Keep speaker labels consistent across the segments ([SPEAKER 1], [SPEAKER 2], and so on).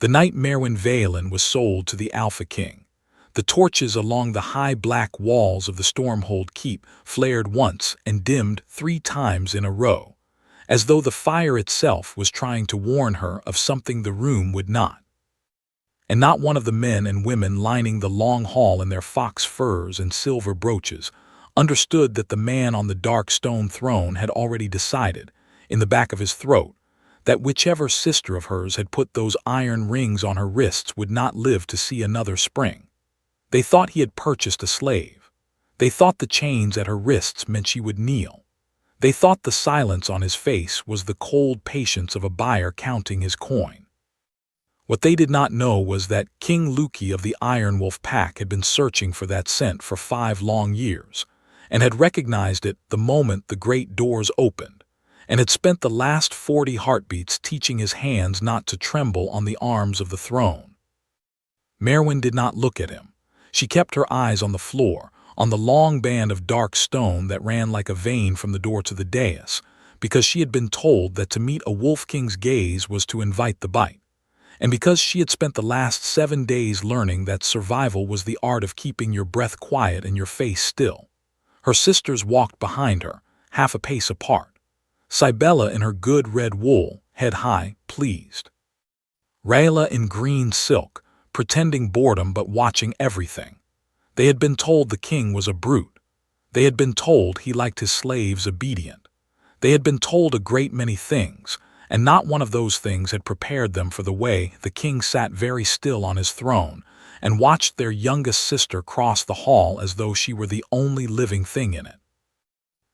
[SPEAKER 1] The night Maerwyn Vaelen was sold to the Alpha King, the torches along the high black walls of the Stormhold keep flared once and dimmed 3 times in a row, as though the fire itself was trying to warn her of something the room would not. And not one of the men and women lining the long hall in their fox furs and silver brooches understood that the man on the dark stone throne had already decided, in the back of his throat, that whichever sister of hers had put those iron rings on her wrists would not live to see another spring. They thought he had purchased a slave. They thought the chains at her wrists meant she would kneel. They thought the silence on his face was the cold patience of a buyer counting his coin. What they did not know was that King Luki of the Iron Wolf pack had been searching for that scent for 5 long years, and had recognized it the moment the great doors opened, and had spent the last 40 heartbeats teaching his hands not to tremble on the arms of the throne. Maerwyn did not look at him. She kept her eyes on the floor, on the long band of dark stone that ran like a vein from the door to the dais, because she had been told that to meet a wolf king's gaze was to invite the bite, and because she had spent the last 7 days learning that survival was the art of keeping your breath quiet and your face still. Her sisters walked behind her, half a pace apart. Cybella in her good red wool, head high, pleased. Rayla in green silk, pretending boredom but watching everything. They had been told the king was a brute. They had been told he liked his slaves obedient. They had been told a great many things, and not one of those things had prepared them for the way the king sat very still on his throne and watched their youngest sister cross the hall as though she were the only living thing in it.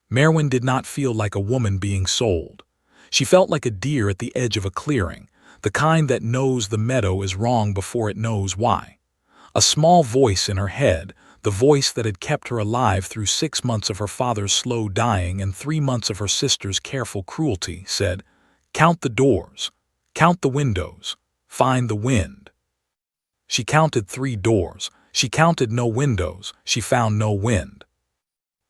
[SPEAKER 1] Maerwyn did not feel like a woman being sold. She felt like a deer at the edge of a clearing, the kind that knows the meadow is wrong before it knows why. A small voice in her head, the voice that had kept her alive through 6 months of her father's slow dying and 3 months of her sister's careful cruelty, said, "Count the doors, count the windows, find the wind." She counted 3 doors, she counted no windows, she found no wind.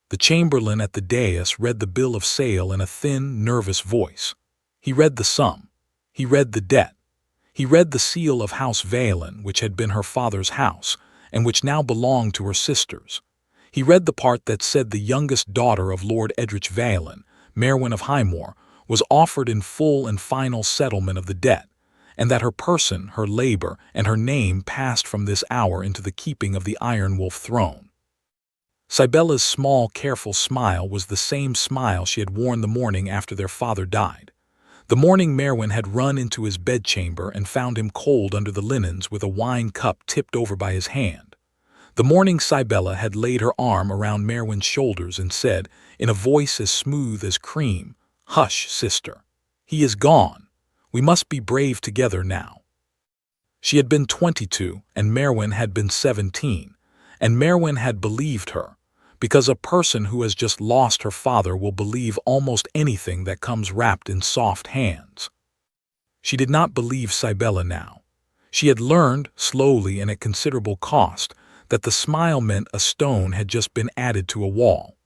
[SPEAKER 1] The chamberlain at the dais read the bill of sale in a thin, nervous voice. He read the sum. He read the debt. He read the seal of House Vaelen, which had been her father's house, and which now belonged to her sisters. He read the part that said the youngest daughter of Lord Edrich Vaelen, Maerwyn of Highmoor, was offered in full and final settlement of the debt, and that her person, her labor, and her name passed from this hour into the keeping of the Iron Wolf throne. Cybella's small, careful smile was the same smile she had worn the morning after their father died. The morning Maerwyn had run into his bedchamber and found him cold under the linens with a wine cup tipped over by his hand. The morning Cybella had laid her arm around Maerwyn's shoulders and said, in a voice as smooth as cream, "Hush, sister. He is gone. We must be brave together now." She had been 22 and Maerwyn had been 17, and Maerwyn had believed her, because a person who has just lost her father will believe almost anything that comes wrapped in soft hands. She did not believe Cybella now. She had learned, slowly and at considerable cost, that the smile meant a stone had just been added to a wall.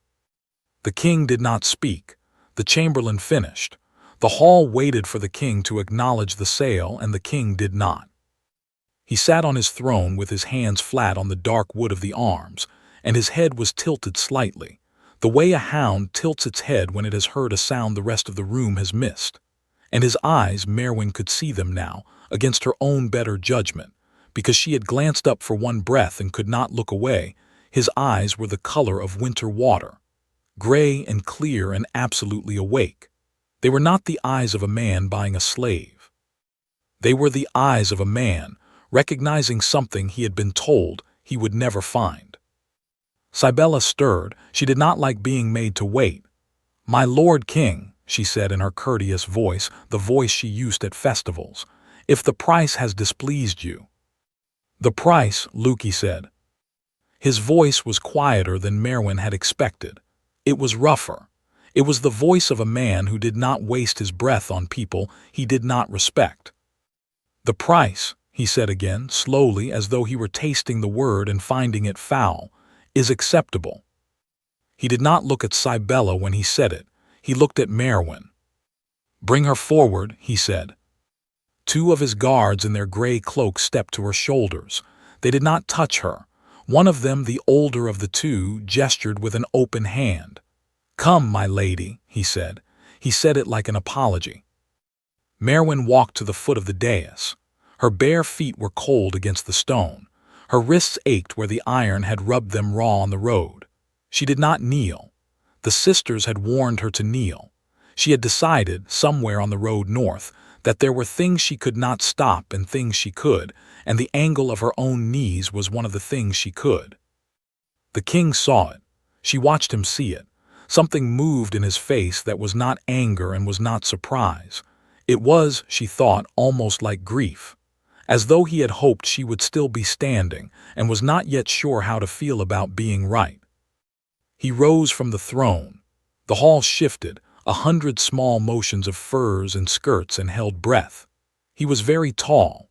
[SPEAKER 1] The king did not speak. The chamberlain finished. The hall waited for the king to acknowledge the sale, and the king did not. He sat on his throne with his hands flat on the dark wood of the arms, and his head was tilted slightly, the way a hound tilts its head when it has heard a sound the rest of the room has missed. And his eyes, Maerwyn could see them now, against her own better judgment, because she had glanced up for one breath and could not look away. His eyes were the color of winter water, gray and clear and absolutely awake. They were not the eyes of a man buying a slave. They were the eyes of a man recognizing something he had been told he would never find. Cybella stirred. She did not like being made to wait. "My lord king," she said in her courteous voice, the voice she used at festivals, "if the price has displeased you." "The price," Luki said. His voice was quieter than Maerwyn had expected. It was rougher. It was the voice of a man who did not waste his breath on people he did not respect. "The price," he said again, slowly, as though he were tasting the word and finding it foul, "is acceptable." He did not look at Cybella when he said it. He looked at Maerwyn. "Bring her forward," he said. Two of his guards in their gray cloaks stepped to her shoulders. They did not touch her. One of them, the older of the two, gestured with an open hand. "Come, my lady," he said. He said it like an apology. Maerwyn walked to the foot of the dais. Her bare feet were cold against the stone. Her wrists ached where the iron had rubbed them raw on the road. She did not kneel. The sisters had warned her to kneel. She had decided, somewhere on the road north, that there were things she could not stop and things she could, and the angle of her own knees was one of the things she could. The king saw it. She watched him see it. Something moved in his face that was not anger and was not surprise. It was, she thought, almost like grief, as though he had hoped she would still be standing and was not yet sure how to feel about being right. He rose from the throne. The hall shifted, 100 small motions of furs and skirts, and held breath. He was very tall.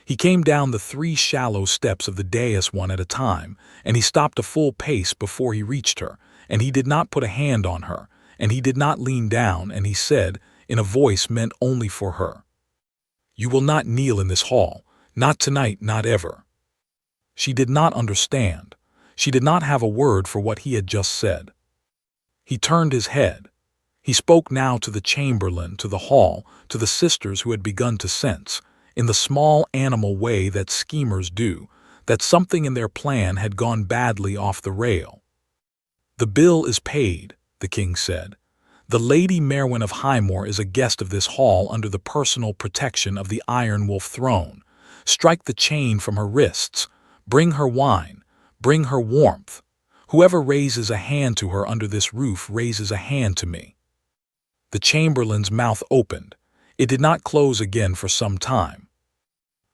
[SPEAKER 1] He came down the 3 shallow steps of the dais one at a time, and he stopped a full pace before he reached her, and he did not put a hand on her, and he did not lean down, and he said, in a voice meant only for her, "You will not kneel in this hall, not tonight, not ever." She did not understand. She did not have a word for what he had just said. He turned his head. He spoke now to the chamberlain, to the hall, to the sisters who had begun to sense, in the small animal way that schemers do, that something in their plan had gone badly off the rail. "The bill is paid," the king said. "The Lady Maerwyn of Highmoor is a guest of this hall under the personal protection of the Iron Wolf throne. Strike the chain from her wrists. Bring her wine. Bring her warmth. Whoever raises a hand to her under this roof raises a hand to me." The chamberlain's mouth opened. It did not close again for some time.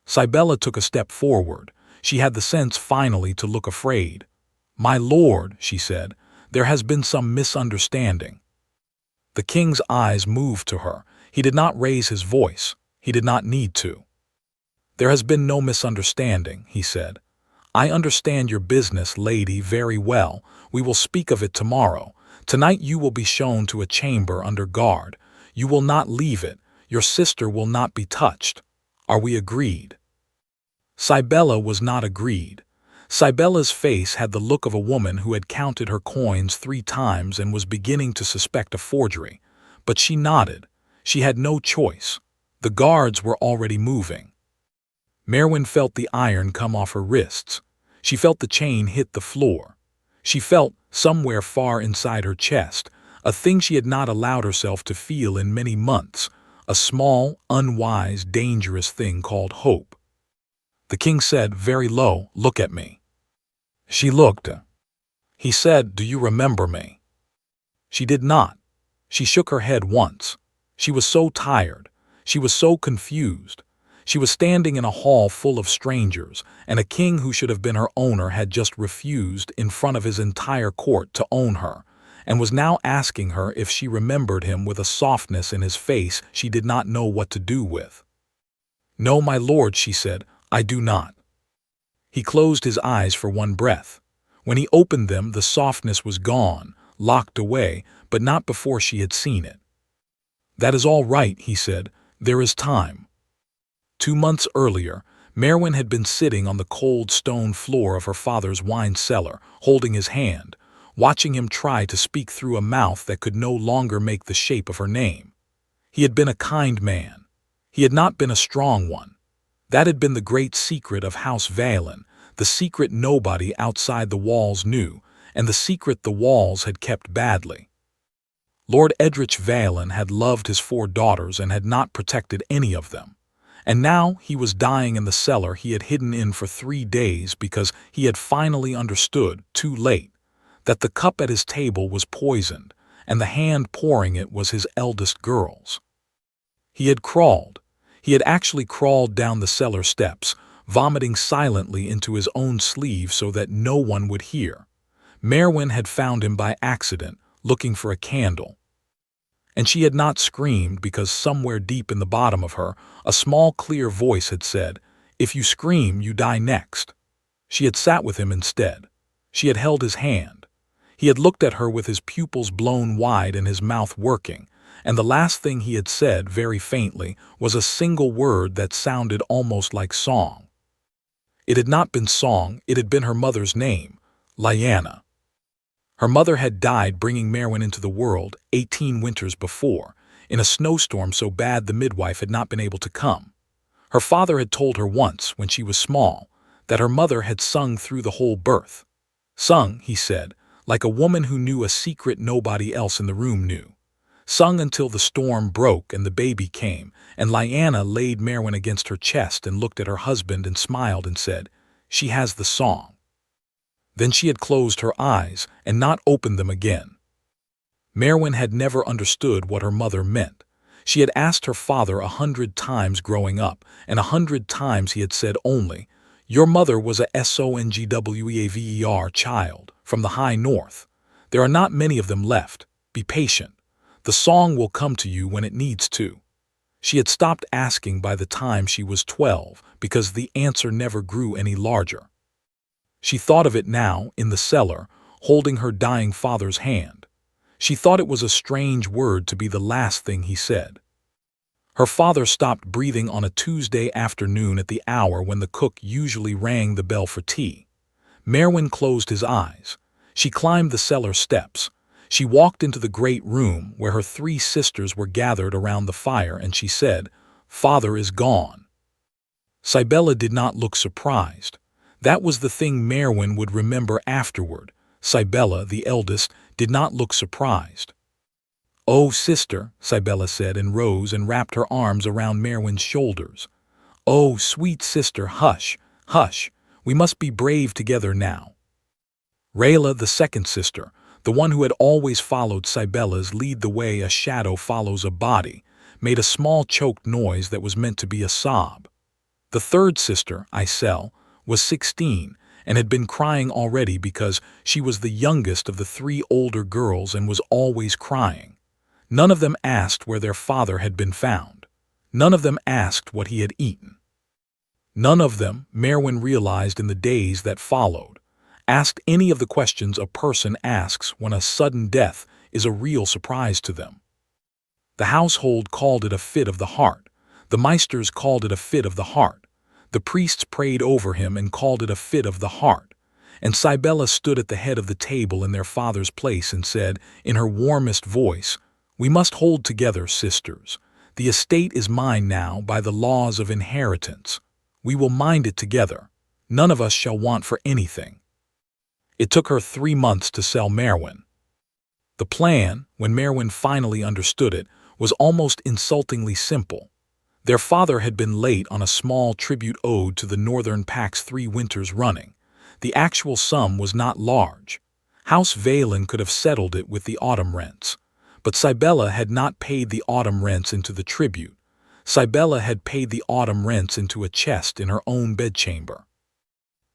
[SPEAKER 1] Cybele took a step forward. She had the sense finally to look afraid. "My lord," she said, "there has been some misunderstanding." The king's eyes moved to her. He did not raise his voice. He did not need to. "There has been no misunderstanding," he said. "I understand your business, lady, very well. We will speak of it tomorrow. Tonight you will be shown to a chamber under guard. You will not leave it. Your sister will not be touched. Are we agreed?" Cybele was not agreed. Cybele's face had the look of a woman who had counted her coins 3 times and was beginning to suspect a forgery. But she nodded. She had no choice. The guards were already moving. Maerwyn felt the iron come off her wrists. She felt the chain hit the floor. She felt, somewhere far inside her chest, a thing she had not allowed herself to feel in many months, a small, unwise, dangerous thing called hope. The king said, very low, "Look at me." She looked. He said, "Do you remember me?" She did not. She shook her head once. She was so tired. She was so confused. She was standing in a hall full of strangers, and a king who should have been her owner had just refused in front of his entire court to own her, and was now asking her if she remembered him with a softness in his face she did not know what to do with. "No, my lord," she said, "I do not." He closed his eyes for one breath. When he opened them, the softness was gone, locked away, but not before she had seen it. "That is all right," he said. "There is time." 2 months earlier, Maerwyn had been sitting on the cold stone floor of her father's wine cellar, holding his hand, watching him try to speak through a mouth that could no longer make the shape of her name. He had been a kind man. He had not been a strong one. That had been the great secret of House Vaelen, the secret nobody outside the walls knew, and the secret the walls had kept badly. Lord Edrich Vaelen had loved his 4 daughters and had not protected any of them. And now he was dying in the cellar he had hidden in for 3 days because he had finally understood, too late, that the cup at his table was poisoned, and the hand pouring it was his eldest girl's. He had crawled. He had actually crawled down the cellar steps, vomiting silently into his own sleeve so that no one would hear. Maerwyn had found him by accident, looking for a candle. And she had not screamed because somewhere deep in the bottom of her, a small clear voice had said, "If you scream, you die next." She had sat with him instead. She had held his hand. He had looked at her with his pupils blown wide and his mouth working, and the last thing he had said, very faintly, was a single word that sounded almost like song. It had not been song, it had been her mother's name, Lyanna. Her mother had died bringing Maerwyn into the world 18 winters before, in a snowstorm so bad the midwife had not been able to come. Her father had told her once, when she was small, that her mother had sung through the whole birth. Sung, he said, like a woman who knew a secret nobody else in the room knew. Sung until the storm broke and the baby came, and Lyanna laid Maerwyn against her chest and looked at her husband and smiled and said, "She has the song." Then she had closed her eyes and not opened them again. Maerwyn had never understood what her mother meant. She had asked her father 100 times growing up, and 100 times he had said only, "Your mother was a Songweaver child from the high north. There are not many of them left. Be patient. The song will come to you when it needs to." She had stopped asking by the time she was 12 because the answer never grew any larger. She thought of it now, in the cellar, holding her dying father's hand. She thought it was a strange word to be the last thing he said. Her father stopped breathing on a Tuesday afternoon at the hour when the cook usually rang the bell for tea. Maerwyn closed his eyes. She climbed the cellar steps. She walked into the great room where her 3 sisters were gathered around the fire, and she said, "Father is gone." Cybele did not look surprised. That was the thing Maerwyn would remember afterward. Cybele, the eldest, did not look surprised. "Oh, sister," Cybele said, and rose and wrapped her arms around Maerwyn's shoulders. "Oh, sweet sister, hush, hush, we must be brave together now." Rayla, the second sister, the one who had always followed Cybele's lead the way a shadow follows a body, made a small choked noise that was meant to be a sob. The third sister, Isel, was 16 and had been crying already because she was the youngest of the 3 older girls and was always crying. None of them asked where their father had been found. None of them asked what he had eaten. None of them, Maerwyn realized in the days that followed, asked any of the questions a person asks when a sudden death is a real surprise to them. The household called it a fit of the heart. The Meisters called it a fit of the heart. The priests prayed over him and called it a fit of the heart. And Cybele stood at the head of the table in their father's place and said, in her warmest voice, "We must hold together, sisters. The estate is mine now by the laws of inheritance. We will mind it together. None of us shall want for anything." It took her 3 months to sell Maerwyn. The plan, when Maerwyn finally understood it, was almost insultingly simple. Their father had been late on a small tribute owed to the Northern Pax 3 winters running. The actual sum was not large. House Vaelen could have settled it with the autumn rents. But Cybele had not paid the autumn rents into the tribute. Cybele had paid the autumn rents into a chest in her own bedchamber.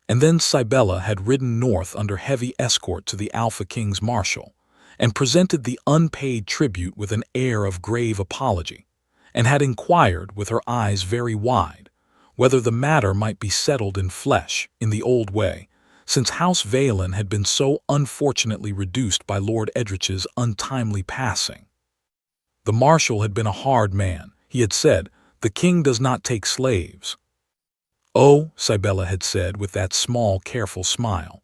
[SPEAKER 1] And then Cybele had ridden north under heavy escort to the Alpha King's marshal, and presented the unpaid tribute with an air of grave apology, and had inquired, with her eyes very wide, whether the matter might be settled in flesh, in the old way, since House Vaelen had been so unfortunately reduced by Lord Edrich's untimely passing. The marshal had been a hard man. He had said, "The king does not take slaves." "Oh," Cybele had said with that small, careful smile,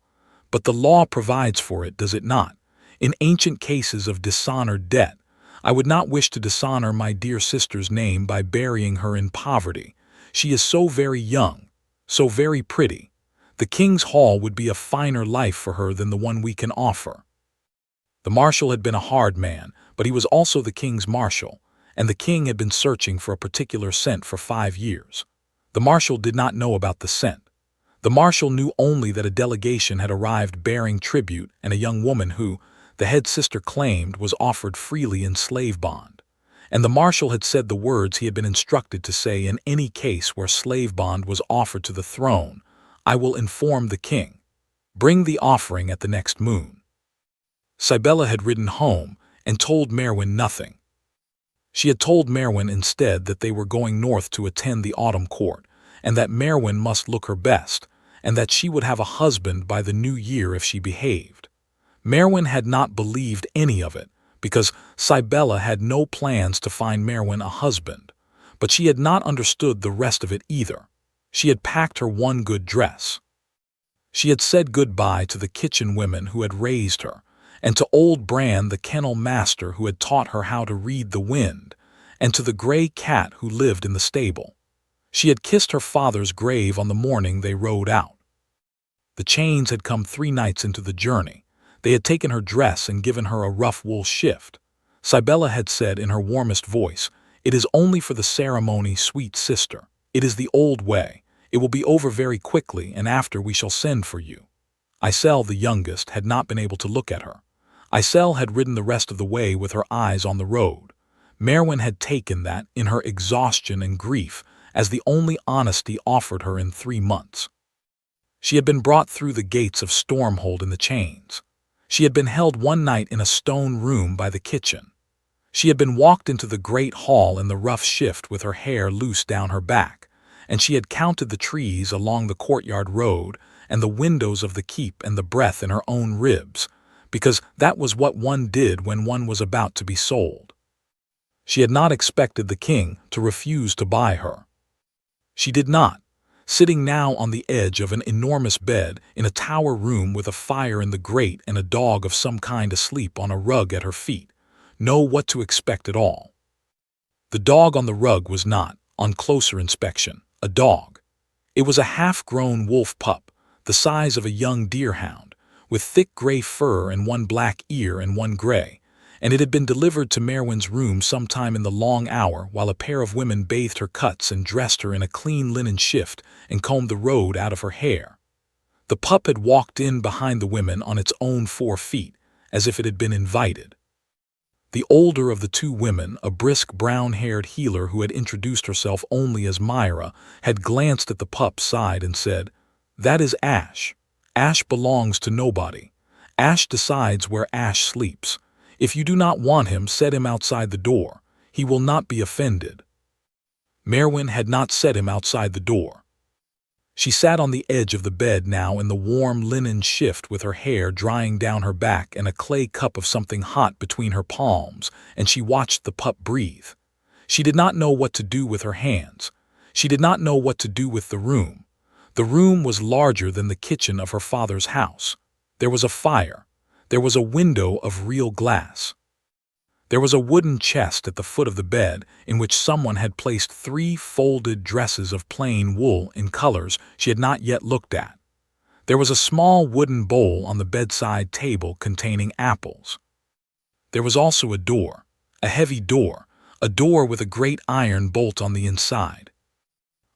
[SPEAKER 1] "but the law provides for it, does it not? In ancient cases of dishonored debt, I would not wish to dishonor my dear sister's name by burying her in poverty. She is so very young, so very pretty. The king's hall would be a finer life for her than the one we can offer." The marshal had been a hard man, but he was also the king's marshal, and the king had been searching for a particular scent for 5 years. The marshal did not know about the scent. The marshal knew only that a delegation had arrived bearing tribute, and a young woman who, the head sister claimed, was offered freely in slave bond. And the marshal had said the words he had been instructed to say in any case where slave bond was offered to the throne: "I will inform the king. Bring the offering at the next moon." Cybele had ridden home and told Maerwyn nothing. She had told Maerwyn instead that they were going north to attend the autumn court, and that Maerwyn must look her best, and that she would have a husband by the new year if she behaved. Maerwyn had not believed any of it, because Cybele had no plans to find Maerwyn a husband, but she had not understood the rest of it either. She had packed her one good dress. She had said goodbye to the kitchen women who had raised her, and to old Bran the kennel master who had taught her how to read the wind, and to the gray cat who lived in the stable. She had kissed her father's grave on the morning they rode out. The chains had come 3 nights into the journey. They had taken her dress and given her a rough wool shift. Cybele had said in her warmest voice, "It is only for the ceremony, sweet sister. It is the old way. It will be over very quickly, and after we shall send for you." Isel, the youngest, had not been able to look at her. Isel had ridden the rest of the way with her eyes on the road. Maerwyn had taken that, in her exhaustion and grief, as the only honesty offered her in 3 months. She had been brought through the gates of Stormhold in the chains. She had been held one night in a stone room by the kitchen. She had been walked into the great hall in the rough shift with her hair loose down her back, and she had counted the trees along the courtyard road and the windows of the keep and the breath in her own ribs, because that was what one did when one was about to be sold. She had not expected the king to refuse to buy her. She did not, sitting now on the edge of an enormous bed in a tower room with a fire in the grate and a dog of some kind asleep on a rug at her feet, know what to expect at all. The dog on the rug was not, on closer inspection, a dog. It was a half-grown wolf pup, the size of a young deerhound, with thick gray fur and one black ear and one gray, and it had been delivered to Maerwyn's room sometime in the long hour while a pair of women bathed her cuts and dressed her in a clean linen shift and combed the road out of her hair. The pup had walked in behind the women on its own 4 feet, as if it had been invited. The older of the 2 women, a brisk brown-haired healer who had introduced herself only as Myra, had glanced at the pup's side and said, "That is Ash. Ash belongs to nobody. Ash decides where Ash sleeps. If you do not want him, set him outside the door. He will not be offended." Maerwyn had not set him outside the door. She sat on the edge of the bed now in the warm linen shift with her hair drying down her back and a clay cup of something hot between her palms, and she watched the pup breathe. She did not know what to do with her hands. She did not know what to do with the room. The room was larger than the kitchen of her father's house. There was a fire. There was a window of real glass. There was a wooden chest at the foot of the bed in which someone had placed 3 folded dresses of plain wool in colors she had not yet looked at. There was a small wooden bowl on the bedside table containing apples. There was also a door, a heavy door, a door with a great iron bolt on the inside.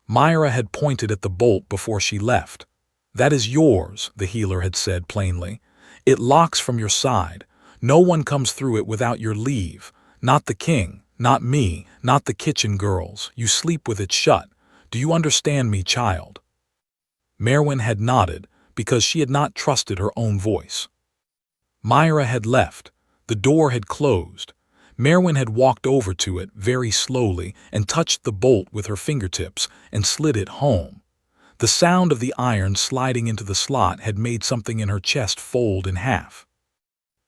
[SPEAKER 1] Myra had pointed at the bolt before she left. "That is yours," the healer had said plainly. "It locks from your side. No one comes through it without your leave. Not the king, not me, not the kitchen girls. You sleep with it shut. Do you understand me, child?" Maerwyn had nodded, because she had not trusted her own voice. Myra had left. The door had closed. Maerwyn had walked over to it very slowly and touched the bolt with her fingertips and slid it home. The sound of the iron sliding into the slot had made something in her chest fold in half.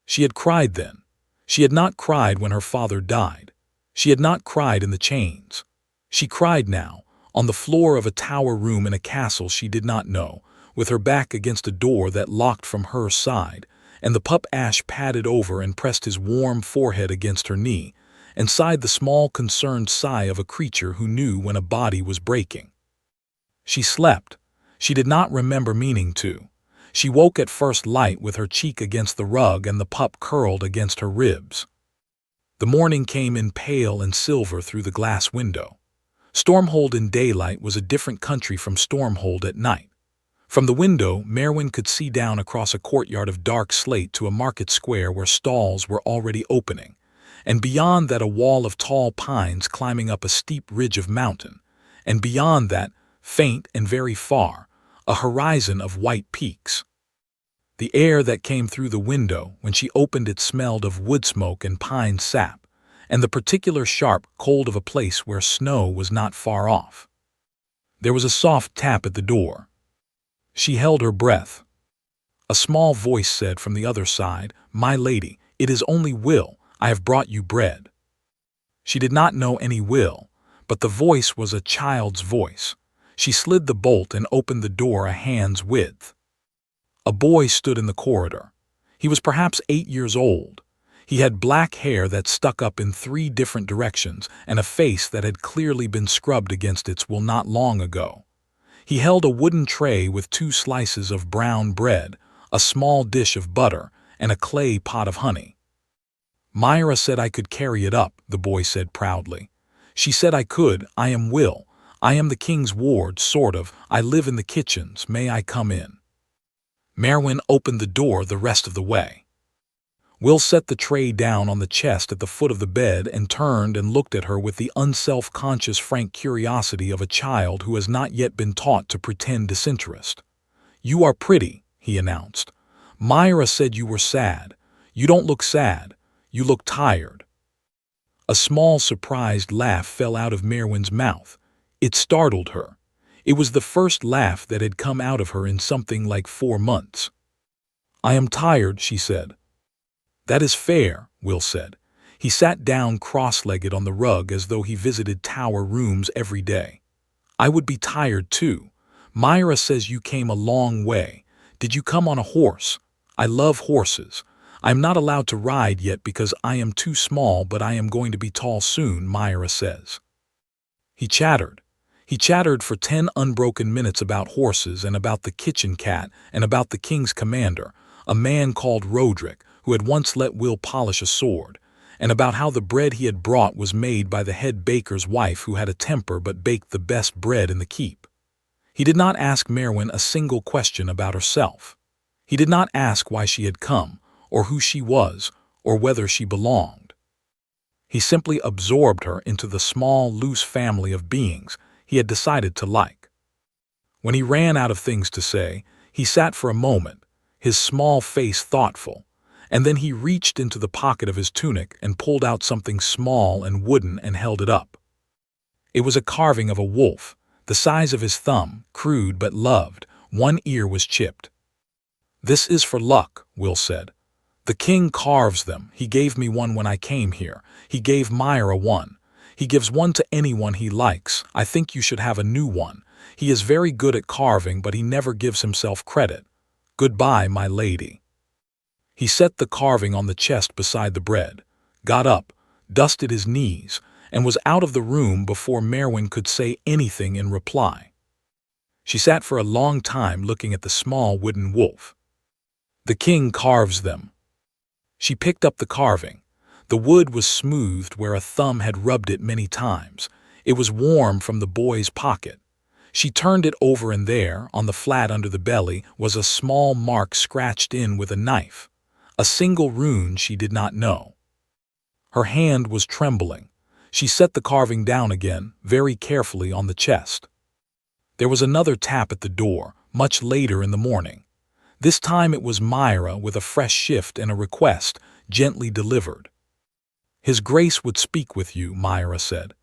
[SPEAKER 1] She had cried then. She had not cried when her father died. She had not cried in the chains. She cried now, on the floor of a tower room in a castle she did not know, with her back against a door that locked from her side, and the pup Ash padded over and pressed his warm forehead against her knee, and sighed the small concerned sigh of a creature who knew when a body was breaking. She slept. She did not remember meaning to. She woke at first light with her cheek against the rug and the pup curled against her ribs. The morning came in pale and silver through the glass window. Stormhold in daylight was a different country from Stormhold at night. From the window, Maerwyn could see down across a courtyard of dark slate to a market square where stalls were already opening, and beyond that a wall of tall pines climbing up a steep ridge of mountain, and beyond that, faint and very far, a horizon of white peaks. The air that came through the window when she opened it smelled of wood smoke and pine sap, and the particular sharp cold of a place where snow was not far off. There was a soft tap at the door. She held her breath. A small voice said from the other side, "My lady, it is only Will. I have brought you bread." She did not know any will, but the voice was a child's voice. She slid the bolt and opened the door a hand's width. A boy stood in the corridor. He was perhaps 8 years old. He had black hair that stuck up in 3 different directions and a face that had clearly been scrubbed against its will not long ago. He held a wooden tray with 2 slices of brown bread, a small dish of butter, and a clay pot of honey. "Myra said I could carry it up," the boy said proudly. "She said I could. I am Will. I am the king's ward, sort of. I live in the kitchens. May I come in?" Maerwyn opened the door the rest of the way. Will set the tray down on the chest at the foot of the bed and turned and looked at her with the unself-conscious frank curiosity of a child who has not yet been taught to pretend disinterest. "You are pretty," he announced. "Myra said you were sad. You don't look sad. You look tired." A small surprised laugh fell out of Maerwyn's mouth. It startled her. It was the first laugh that had come out of her in something like 4 months. "I am tired," she said. "That is fair," Will said. He sat down cross-legged on the rug as though he visited tower rooms every day. "I would be tired too. Myra says you came a long way. Did you come on a horse? I love horses. I am not allowed to ride yet because I am too small, but I am going to be tall soon, Myra says." He chattered. He chattered for 10 unbroken minutes about horses and about the kitchen cat and about the king's commander, a man called Roderick, who had once let Will polish a sword, and about how the bread he had brought was made by the head baker's wife who had a temper but baked the best bread in the keep. He did not ask Maerwyn a single question about herself. He did not ask why she had come, or who she was, or whether she belonged. He simply absorbed her into the small, loose family of beings he had decided to like. When he ran out of things to say, he sat for a moment, his small face thoughtful, and then he reached into the pocket of his tunic and pulled out something small and wooden and held it up. It was a carving of a wolf, the size of his thumb, crude but loved. One ear was chipped. "This is for luck," Will said. "The king carves them. He gave me one when I came here. He gave Myra one. He gives one to anyone he likes. I think you should have a new one. He is very good at carving, but he never gives himself credit. Goodbye, my lady." He set the carving on the chest beside the bread, got up, dusted his knees, and was out of the room before Maerwyn could say anything in reply. She sat for a long time looking at the small wooden wolf. "The king carves them." She picked up the carving. The wood was smoothed where a thumb had rubbed it many times. It was warm from the boy's pocket. She turned it over, and there, on the flat under the belly, was a small mark scratched in with a knife. A single rune she did not know. Her hand was trembling. She set the carving down again, very carefully, on the chest. There was another tap at the door, much later in the morning. This time it was Myra with a fresh shift and a request, gently delivered. "His Grace would speak with you," Myra said.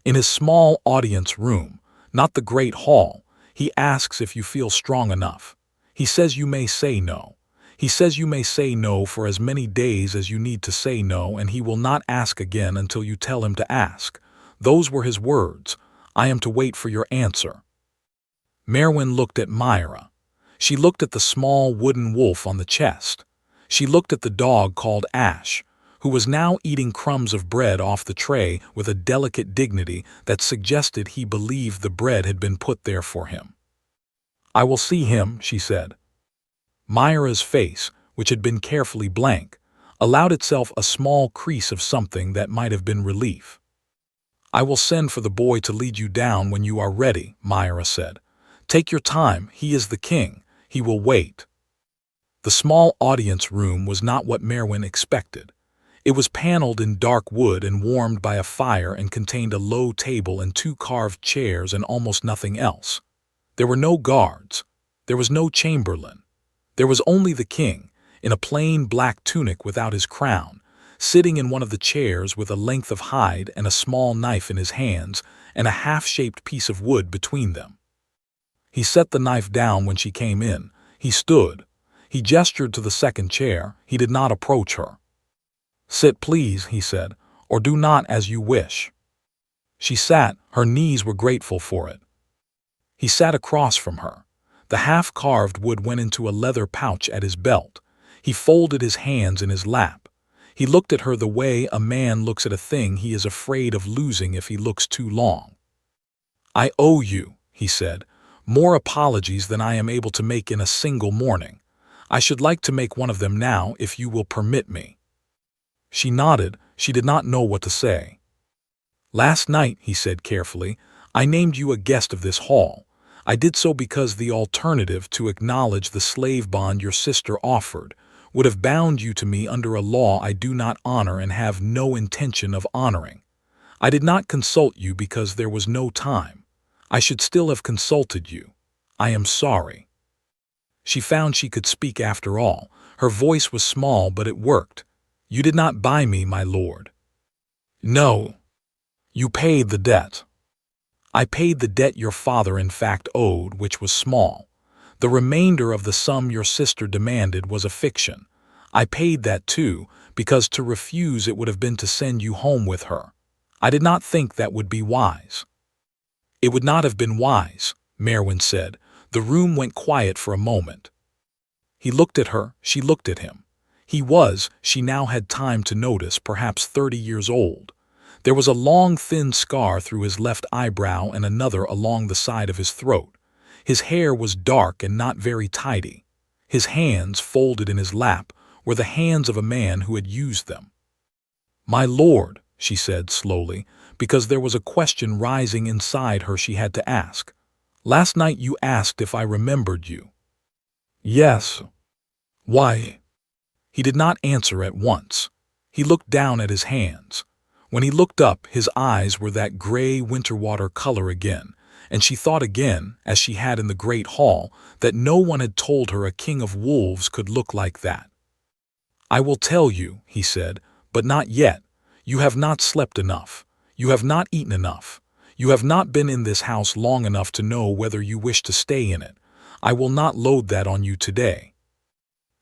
[SPEAKER 1] "In his small audience room, not the great hall. He asks if you feel strong enough. He says you may say no. He says you may say no for as many days as you need to say no, and he will not ask again until you tell him to ask. Those were his words. I am to wait for your answer." Maerwyn looked at Myra. She looked at the small wooden wolf on the chest. She looked at the dog called Ash, who was now eating crumbs of bread off the tray with a delicate dignity that suggested he believed the bread had been put there for him. "I will see him," she said. Myra's face, which had been carefully blank, allowed itself a small crease of something that might have been relief. "I will send for the boy to lead you down when you are ready," Myra said. "Take your time. He is the king. He will wait." The small audience room was not what Maerwyn expected. It was paneled in dark wood and warmed by a fire and contained a low table and 2 carved chairs and almost nothing else. There were no guards. There was no chamberlain. There was only the king, in a plain black tunic without his crown, sitting in one of the chairs with a length of hide and a small knife in his hands and a half-shaped piece of wood between them. He set the knife down when she came in. He stood. He gestured to the second chair. He did not approach her. "Sit, please," he said, "or do not as you wish." She sat, her knees were grateful for it. He sat across from her. The half-carved wood went into a leather pouch at his belt. He folded his hands in his lap. He looked at her the way a man looks at a thing he is afraid of losing if he looks too long. "I owe you," he said, "more apologies than I am able to make in a single morning. I should like to make one of them now, if you will permit me." She nodded. She did not know what to say. "Last night," he said carefully, "I named you a guest of this hall. I did so because the alternative to acknowledge the slave bond your sister offered would have bound you to me under a law I do not honor and have no intention of honoring. I did not consult you because there was no time. I should still have consulted you. I am sorry." She found she could speak after all. Her voice was small, but it worked. "You did not buy me, my lord." "No. You paid the debt." "I paid the debt your father in fact owed, which was small. The remainder of the sum your sister demanded was a fiction. I paid that too, because to refuse it would have been to send you home with her. I did not think that would be wise." "It would not have been wise," Maerwyn said. The room went quiet for a moment. He looked at her, she looked at him. He was, she now had time to notice, perhaps 30 years old. There was a long, thin scar through his left eyebrow and another along the side of his throat. His hair was dark and not very tidy. His hands, folded in his lap, were the hands of a man who had used them. "My lord," she said slowly, because there was a question rising inside her she had to ask. "Last night you asked if I remembered you." "Yes." "Why?" He did not answer at once. He looked down at his hands. When he looked up, his eyes were that gray winter-water color again, and she thought again, as she had in the great hall, that no one had told her a king of wolves could look like that. "I will tell you," he said, "but not yet. You have not slept enough. You have not eaten enough. You have not been in this house long enough to know whether you wish to stay in it. I will not load that on you today."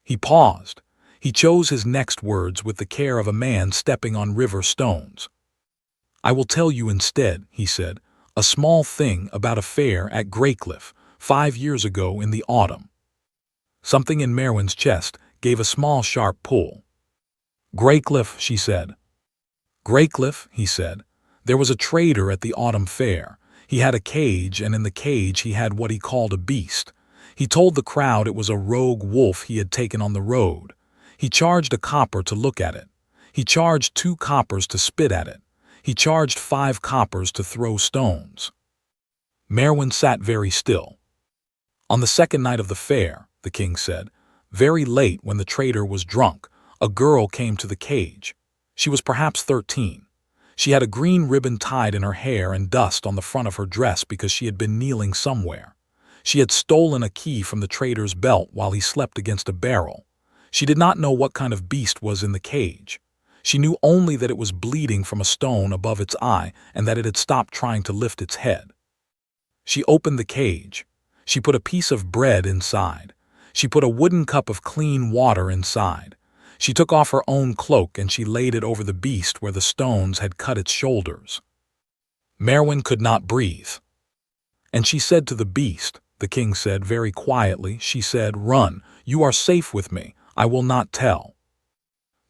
[SPEAKER 1] He paused. He chose his next words with the care of a man stepping on river stones. "I will tell you instead," he said, "a small thing about a fair at Greycliff 5 years ago in the autumn." Something in Maerwyn's chest gave a small sharp pull. "Greycliff," she said. "Greycliff," he said. "There was a trader at the autumn fair. He had a cage, and in the cage he had what he called a beast. He told the crowd it was a rogue wolf he had taken on the road. He charged a copper to look at it. He charged 2 coppers to spit at it. He charged 5 coppers to throw stones." Maerwyn sat very still. "On the second night of the fair," the king said, "very late when the trader was drunk, a girl came to the cage. She was perhaps 13. She had a green ribbon tied in her hair and dust on the front of her dress because she had been kneeling somewhere. She had stolen a key from the trader's belt while he slept against a barrel. She did not know what kind of beast was in the cage. She knew only that it was bleeding from a stone above its eye and that it had stopped trying to lift its head. She opened the cage. She put a piece of bread inside. She put a wooden cup of clean water inside. She took off her own cloak and she laid it over the beast where the stones had cut its shoulders." Maerwyn could not breathe. "And she said to the beast," the king said very quietly, she said, "Run, you are safe with me, I will not tell."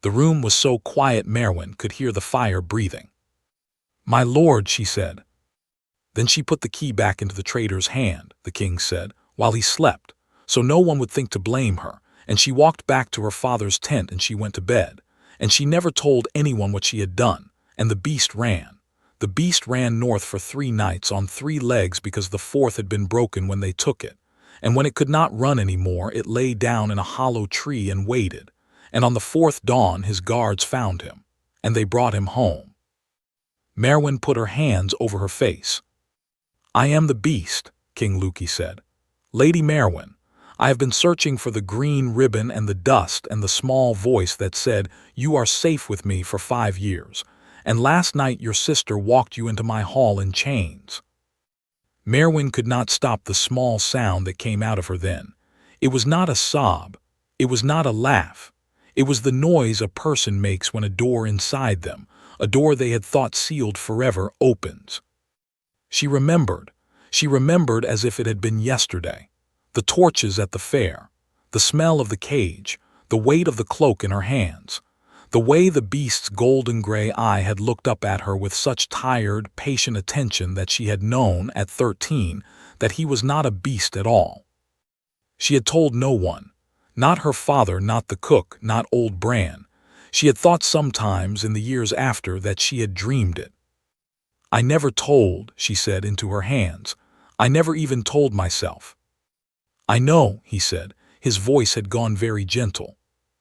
[SPEAKER 1] The room was so quiet Maerwyn could hear the fire breathing. "My lord," she said. Then she put the key back into the trader's hand, the king said, while he slept, so no one would think to blame her, and she walked back to her father's tent and she went to bed, and she never told anyone what she had done, and the beast ran. The beast ran north for 3 nights on 3 legs because the 4th had been broken when they took it, and when it could not run any more it lay down in a hollow tree and waited, and on the 4th dawn his guards found him, and they brought him home. Maerwyn put her hands over her face. "I am the beast," King Luki said. "Lady Maerwyn, I have been searching for the green ribbon and the dust and the small voice that said, 'You are safe with me' for 5 years, and last night your sister walked you into my hall in chains." Maerwyn could not stop the small sound that came out of her then. It was not a sob. It was not a laugh. It was the noise a person makes when a door inside them, a door they had thought sealed forever, opens. She remembered. She remembered as if it had been yesterday. The torches at the fair, the smell of the cage, the weight of the cloak in her hands, the way the beast's golden gray eye had looked up at her with such tired, patient attention that she had known, at 13, that he was not a beast at all. She had told no one. Not her father, not the cook, not old Bran. She had thought sometimes in the years after that she had dreamed it. "I never told," she said into her hands. "I never even told myself." "I know," he said. His voice had gone very gentle.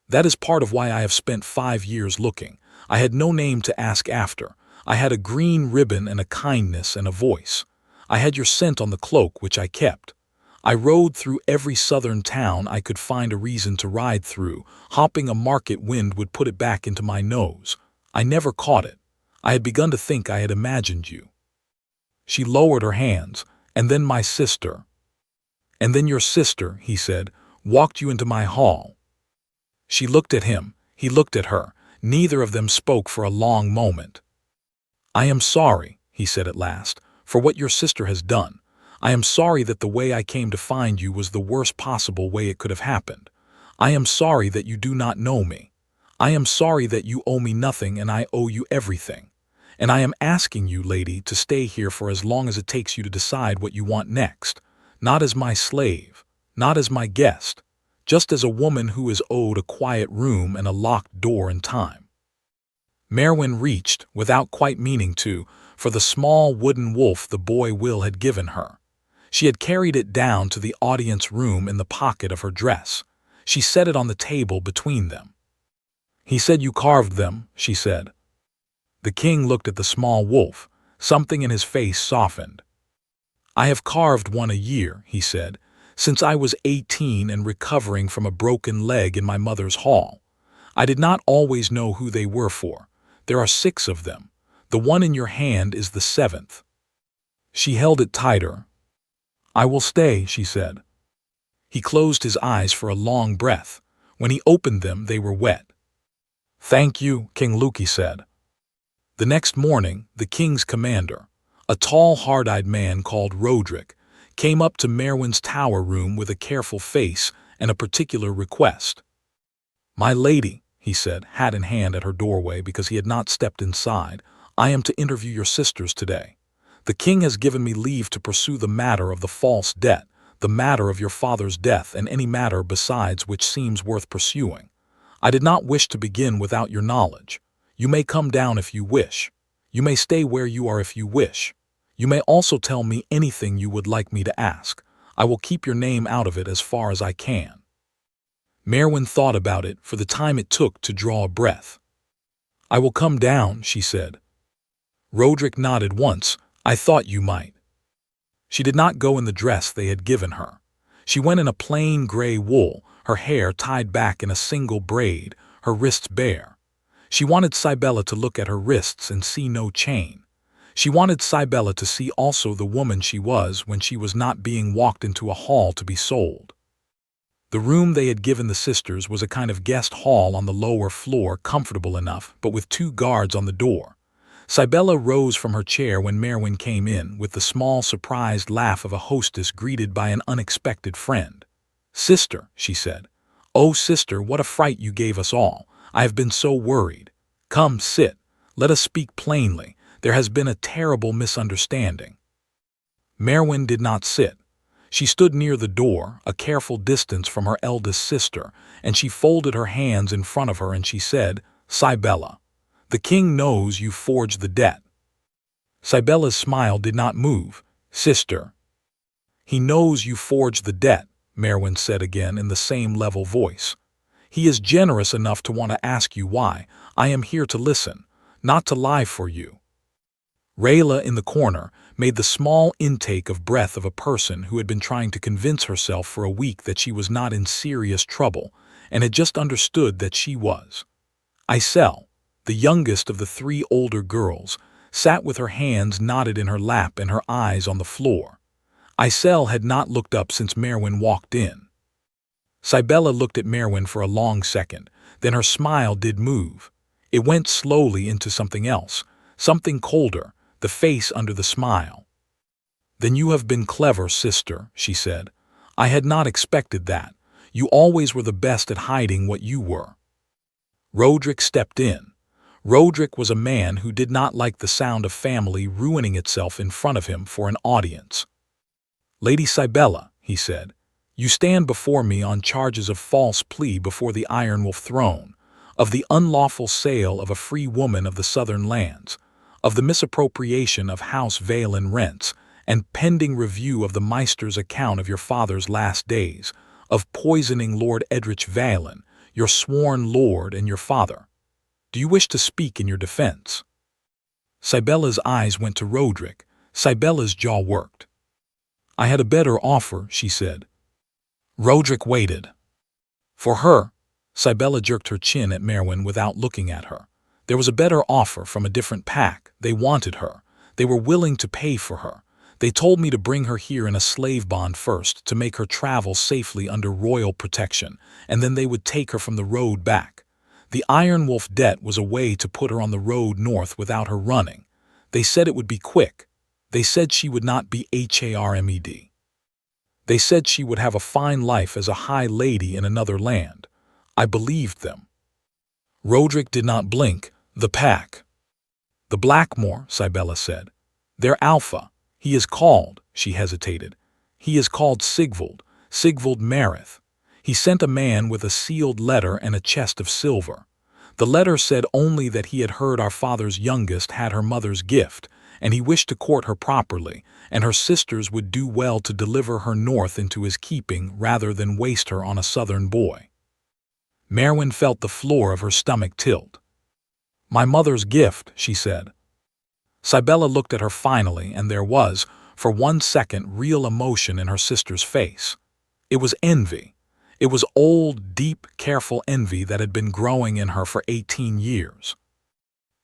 [SPEAKER 1] "That is part of why I have spent 5 years looking. I had no name to ask after. I had a green ribbon and a kindness and a voice. I had your scent on the cloak, which I kept. I rode through every southern town I could find a reason to ride through. Hopping a market wind would put it back into my nose. I never caught it. I had begun to think I had imagined you." She lowered her hands. "And then my sister." "And then your sister," he said, "walked you into my hall." She looked at him. He looked at her. Neither of them spoke for a long moment. "I am sorry," he said at last, "for what your sister has done. I am sorry that the way I came to find you was the worst possible way it could have happened. I am sorry that you do not know me. I am sorry that you owe me nothing and I owe you everything. And I am asking you, lady, to stay here for as long as it takes you to decide what you want next, not as my slave, not as my guest, just as a woman who is owed a quiet room and a locked door in time." Maerwyn reached, without quite meaning to, for the small wooden wolf the boy Will had given her. She had carried it down to the audience room in the pocket of her dress. She set it on the table between them. "He said you carved them," she said. The king looked at the small wolf. Something in his face softened. "I have carved one a year," he said, "since I was 18 and recovering from a broken leg in my mother's hall. I did not always know who they were for. There are 6 of them. The one in your hand is the 7th. She held it tighter. "I will stay," she said. He closed his eyes for a long breath. When he opened them, they were wet. "Thank you," King Luki said. The next morning, the king's commander, a tall, hard-eyed man called Roderick, came up to Maerwyn's tower room with a careful face and a particular request. "My lady," he said, hat in hand at her doorway because he had not stepped inside, "I am to interview your sisters today. The king has given me leave to pursue the matter of the false debt, the matter of your father's death, and any matter besides which seems worth pursuing. I did not wish to begin without your knowledge. You may come down if you wish. You may stay where you are if you wish. You may also tell me anything you would like me to ask. I will keep your name out of it as far as I can." Maerwyn thought about it for the time it took to draw a breath. "I will come down," she said. Roderick nodded once. "I thought you might." She did not go in the dress they had given her. She went in a plain gray wool, her hair tied back in a single braid, her wrists bare. She wanted Cybella to look at her wrists and see no chain. She wanted Cybella to see also the woman she was when she was not being walked into a hall to be sold. The room they had given the sisters was a kind of guest hall on the lower floor, comfortable enough, but with 2 guards on the door. Cybella rose from her chair when Maerwyn came in, with the small, surprised laugh of a hostess greeted by an unexpected friend. "Sister," she said. "Oh, sister, what a fright you gave us all. I have been so worried. Come, sit. Let us speak plainly. There has been a terrible misunderstanding." Maerwyn did not sit. She stood near the door, a careful distance from her eldest sister, and she folded her hands in front of her and she said, "Cybella, the king knows you forged the debt." Cybella's smile did not move. "Sister." "He knows you forged the debt," Maerwyn said again in the same level voice. "He is generous enough to want to ask you why. I am here to listen, not to lie for you." Rayla, in the corner, made the small intake of breath of a person who had been trying to convince herself for a week that she was not in serious trouble and had just understood that she was. Isel, the youngest of the 3 older girls, sat with her hands knotted in her lap and her eyes on the floor. Isel had not looked up since Maerwyn walked in. Cybella looked at Maerwyn for a long second, then her smile did move. It went slowly into something else, something colder, the face under the smile. "Then you have been clever, sister," she said. "I had not expected that. You always were the best at hiding what you were." Roderick stepped in. Roderick was a man who did not like the sound of family ruining itself in front of him for an audience. "Lady Cybella," he said, "you stand before me on charges of false plea before the Iron Wolf throne, of the unlawful sale of a free woman of the southern lands, of the misappropriation of House Vaelen rents, and pending review of the Meister's account of your father's last days, of poisoning Lord Edrich Vaelen, your sworn lord and your father. Do you wish to speak in your defense?" Cybella's eyes went to Roderick. Cybella's jaw worked. "I had a better offer," she said. Roderick waited. "For her?" Cybella jerked her chin at Maerwyn without looking at her. "There was a better offer from a different pack. They wanted her. They were willing to pay for her. They told me to bring her here in a slave bond first, to make her travel safely under royal protection, and then they would take her from the road back. The Iron Wolf debt was a way to put her on the road north without her running. They said it would be quick. They said she would not be harmed. They said she would have a fine life as a high lady in another land. I believed them." Roderick did not blink. "The pack." "The Blackmore," Cybella said. "Their alpha. He is called," she hesitated. "He is called Sigvald Mareth. He sent a man with a sealed letter and a chest of silver. The letter said only that he had heard our father's youngest had her mother's gift, and he wished to court her properly, and her sisters would do well to deliver her north into his keeping rather than waste her on a southern boy." Maerwyn felt the floor of her stomach tilt. "My mother's gift," she said. Cybella looked at her finally, and there was, for 1 second, real emotion in her sister's face. It was envy. It was old, deep, careful envy that had been growing in her for 18 years.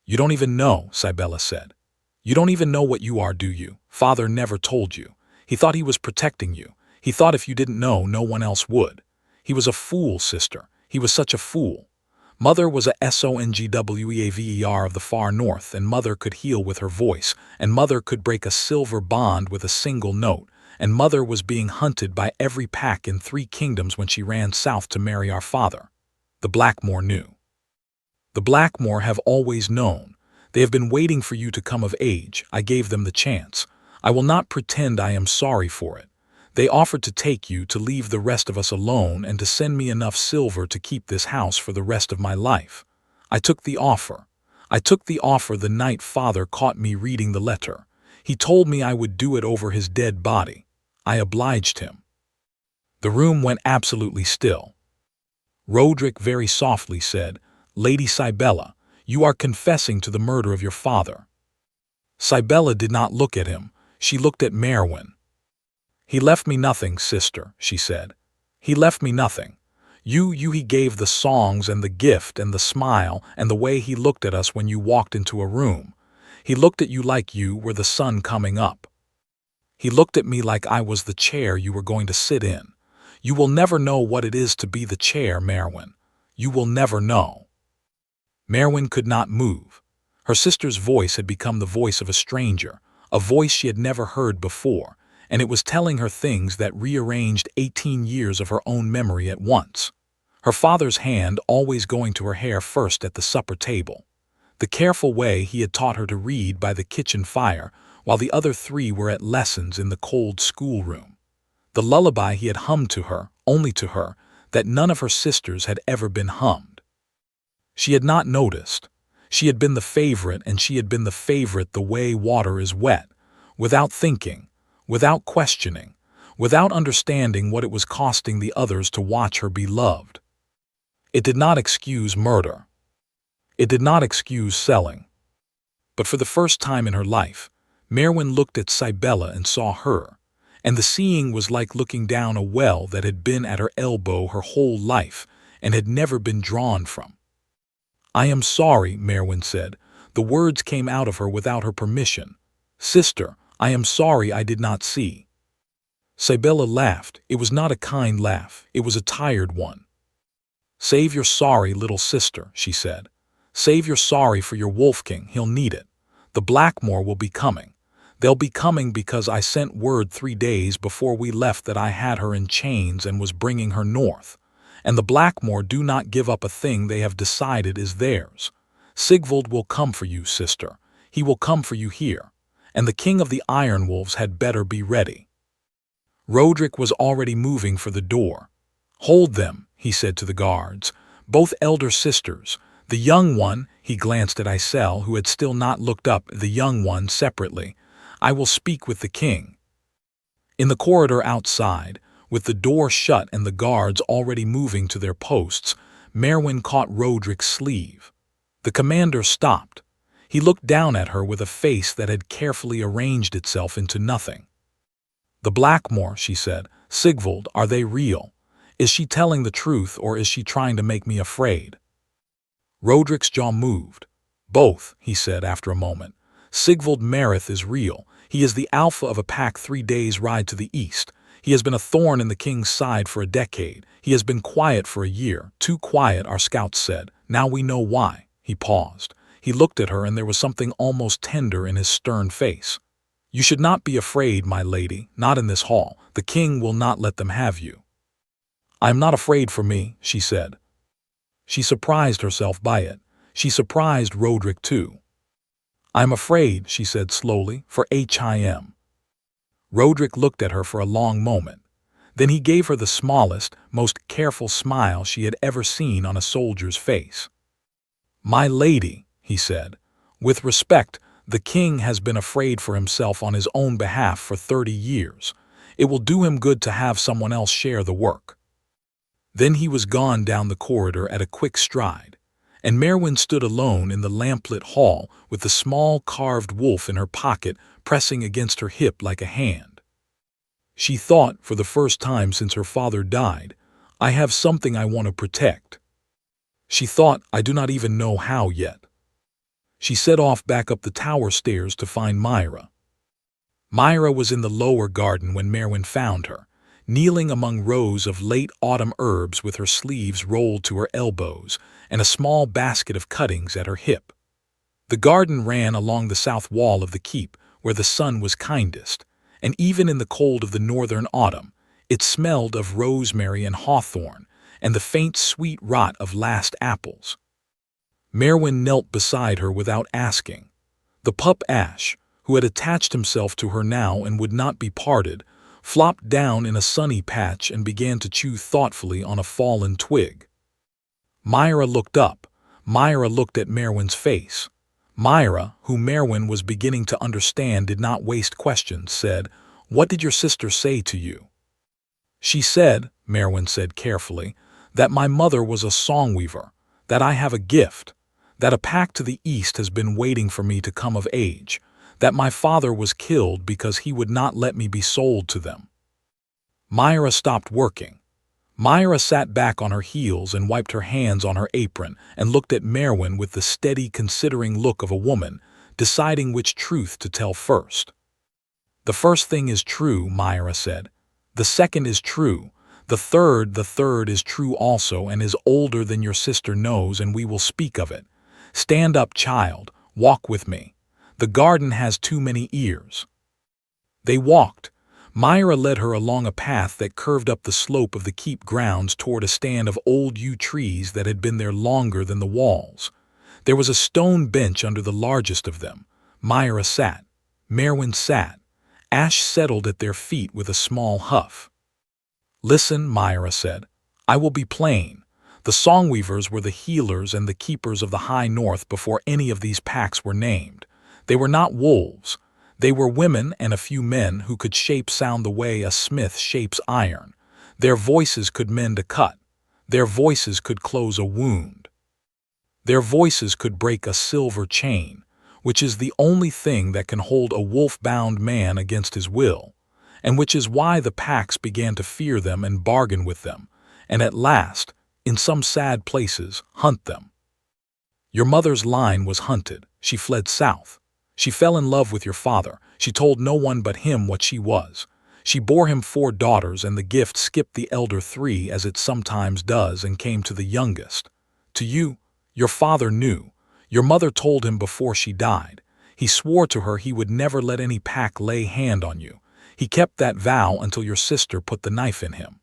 [SPEAKER 1] "You don't even know," Cybella said. "You don't even know what you are, do you? Father never told you. He thought he was protecting you. He thought if you didn't know, no one else would. He was a fool, sister. He was such a fool. Mother was a Songweaver of the far north, and Mother could heal with her voice, and Mother could break a silver bond with a single note, and Mother was being hunted by every pack in 3 kingdoms when she ran south to marry our father. The Blackmore knew. The Blackmore have always known. They have been waiting for you to come of age. I gave them the chance. I will not pretend I am sorry for it. They offered to take you, to leave the rest of us alone, and to send me enough silver to keep this house for the rest of my life. I took the offer. I took the offer the night Father caught me reading the letter. He told me I would do it over his dead body. I obliged him." The room went absolutely still. Roderick very softly said, "Lady Cybella, you are confessing to the murder of your father." Cybella did not look at him. She looked at Maerwyn. "He left me nothing, sister," she said. "He left me nothing. He gave the songs and the gift and the smile and the way he looked at us when you walked into a room. He looked at you like you were the sun coming up. He looked at me like I was the chair you were going to sit in. You will never know what it is to be the chair, Maerwyn. You will never know." Maerwyn could not move. Her sister's voice had become the voice of a stranger, a voice she had never heard before, and it was telling her things that rearranged 18 years of her own memory at once. Her father's hand always going to her hair first at the supper table. The careful way he had taught her to read by the kitchen fire while the other 3 were at lessons in the cold schoolroom. The lullaby he had hummed to her, only to her, that none of her sisters had ever been hummed. She had not noticed. She had been the favorite, and she had been the favorite the way water is wet, without thinking, without questioning, without understanding what it was costing the others to watch her be loved. It did not excuse murder. It did not excuse selling. But for the first time in her life, Maerwyn looked at Cybella and saw her, and the seeing was like looking down a well that had been at her elbow her whole life and had never been drawn from. "I am sorry," Maerwyn said. The words came out of her without her permission. "Sister, I am sorry I did not see." Sibella laughed. It was not a kind laugh, it was a tired one. "Save your sorry, little sister," she said. "Save your sorry for your Wolf King, he'll need it. The Blackmoor will be coming. They'll be coming because I sent word 3 days before we left that I had her in chains and was bringing her north. And the Blackmoor do not give up a thing they have decided is theirs. Sigvald will come for you, sister. He will come for you here. And the King of the Iron Wolves had better be ready." Roderick was already moving for the door. "Hold them," he said to the guards. "Both elder sisters. The young one," he glanced at Isel, who had still not looked up, "the young one separately. I will speak with the king." In the corridor outside, with the door shut and the guards already moving to their posts, Maerwyn caught Roderick's sleeve. The commander stopped. He looked down at her with a face that had carefully arranged itself into nothing. "The Blackmoor," she said. "Sigvald, are they real? Is she telling the truth, or is she trying to make me afraid?" Roderick's jaw moved. "Both," he said after a moment. "Sigvald Mareth is real. He is the alpha of a pack 3 days' ride to the east. He has been a thorn in the king's side for a decade. He has been quiet for a year. Too quiet, our scouts said. Now we know why." He paused. He looked at her, and there was something almost tender in his stern face. "You should not be afraid, my lady, not in this hall. The king will not let them have you." "I am not afraid for me," she said. She surprised herself by it. She surprised Roderick too. "I am afraid," she said slowly, "for him." Roderick looked at her for a long moment. Then he gave her the smallest, most careful smile she had ever seen on a soldier's face. "My lady," he said, "with respect, the king has been afraid for himself on his own behalf for 30 years. It will do him good to have someone else share the work." Then he was gone down the corridor at a quick stride, and Maerwyn stood alone in the lamplit hall with the small carved wolf in her pocket pressing against her hip like a hand. She thought, for the first time since her father died, "I have something I want to protect." She thought, "I do not even know how yet." She set off back up the tower stairs to find Myra. Myra was in the lower garden when Maerwyn found her, kneeling among rows of late autumn herbs with her sleeves rolled to her elbows and a small basket of cuttings at her hip. The garden ran along the south wall of the keep, where the sun was kindest, and even in the cold of the northern autumn, it smelled of rosemary and hawthorn and the faint sweet rot of last apples. Maerwyn knelt beside her without asking. The pup Ash, who had attached himself to her now and would not be parted, flopped down in a sunny patch and began to chew thoughtfully on a fallen twig. Myra looked up. Myra looked at Maerwyn's face. Myra, who Maerwyn was beginning to understand did not waste questions, said, "What did your sister say to you?" "She said," Maerwyn said carefully, "that my mother was a songweaver, that I have a gift, that a pack to the east has been waiting for me to come of age, that my father was killed because he would not let me be sold to them." Myra stopped working. Myra sat back on her heels and wiped her hands on her apron and looked at Maerwyn with the steady, considering look of a woman, deciding which truth to tell first. "The first thing is true," Myra said. "The second is true. The third is true also and is older than your sister knows, and we will speak of it. Stand up, child. Walk with me. The garden has too many ears." They walked. Myra led her along a path that curved up the slope of the keep grounds toward a stand of old yew trees that had been there longer than the walls. There was a stone bench under the largest of them. Myra sat. Maerwyn sat. Ash settled at their feet with a small huff. "Listen," Myra said. "I will be plain. The Songweavers were the healers and the keepers of the high north before any of these packs were named. They were not wolves. They were women and a few men who could shape sound the way a smith shapes iron. Their voices could mend a cut. Their voices could close a wound. Their voices could break a silver chain, which is the only thing that can hold a wolf-bound man against his will, and which is why the packs began to fear them and bargain with them, and at last, in some sad places, hunt them. Your mother's line was hunted. She fled south. She fell in love with your father. She told no one but him what she was. She bore him 4 daughters, and the gift skipped the elder 3 as it sometimes does and came to the youngest. To you, your father knew. Your mother told him before she died. He swore to her he would never let any pack lay hand on you. He kept that vow until your sister put the knife in him.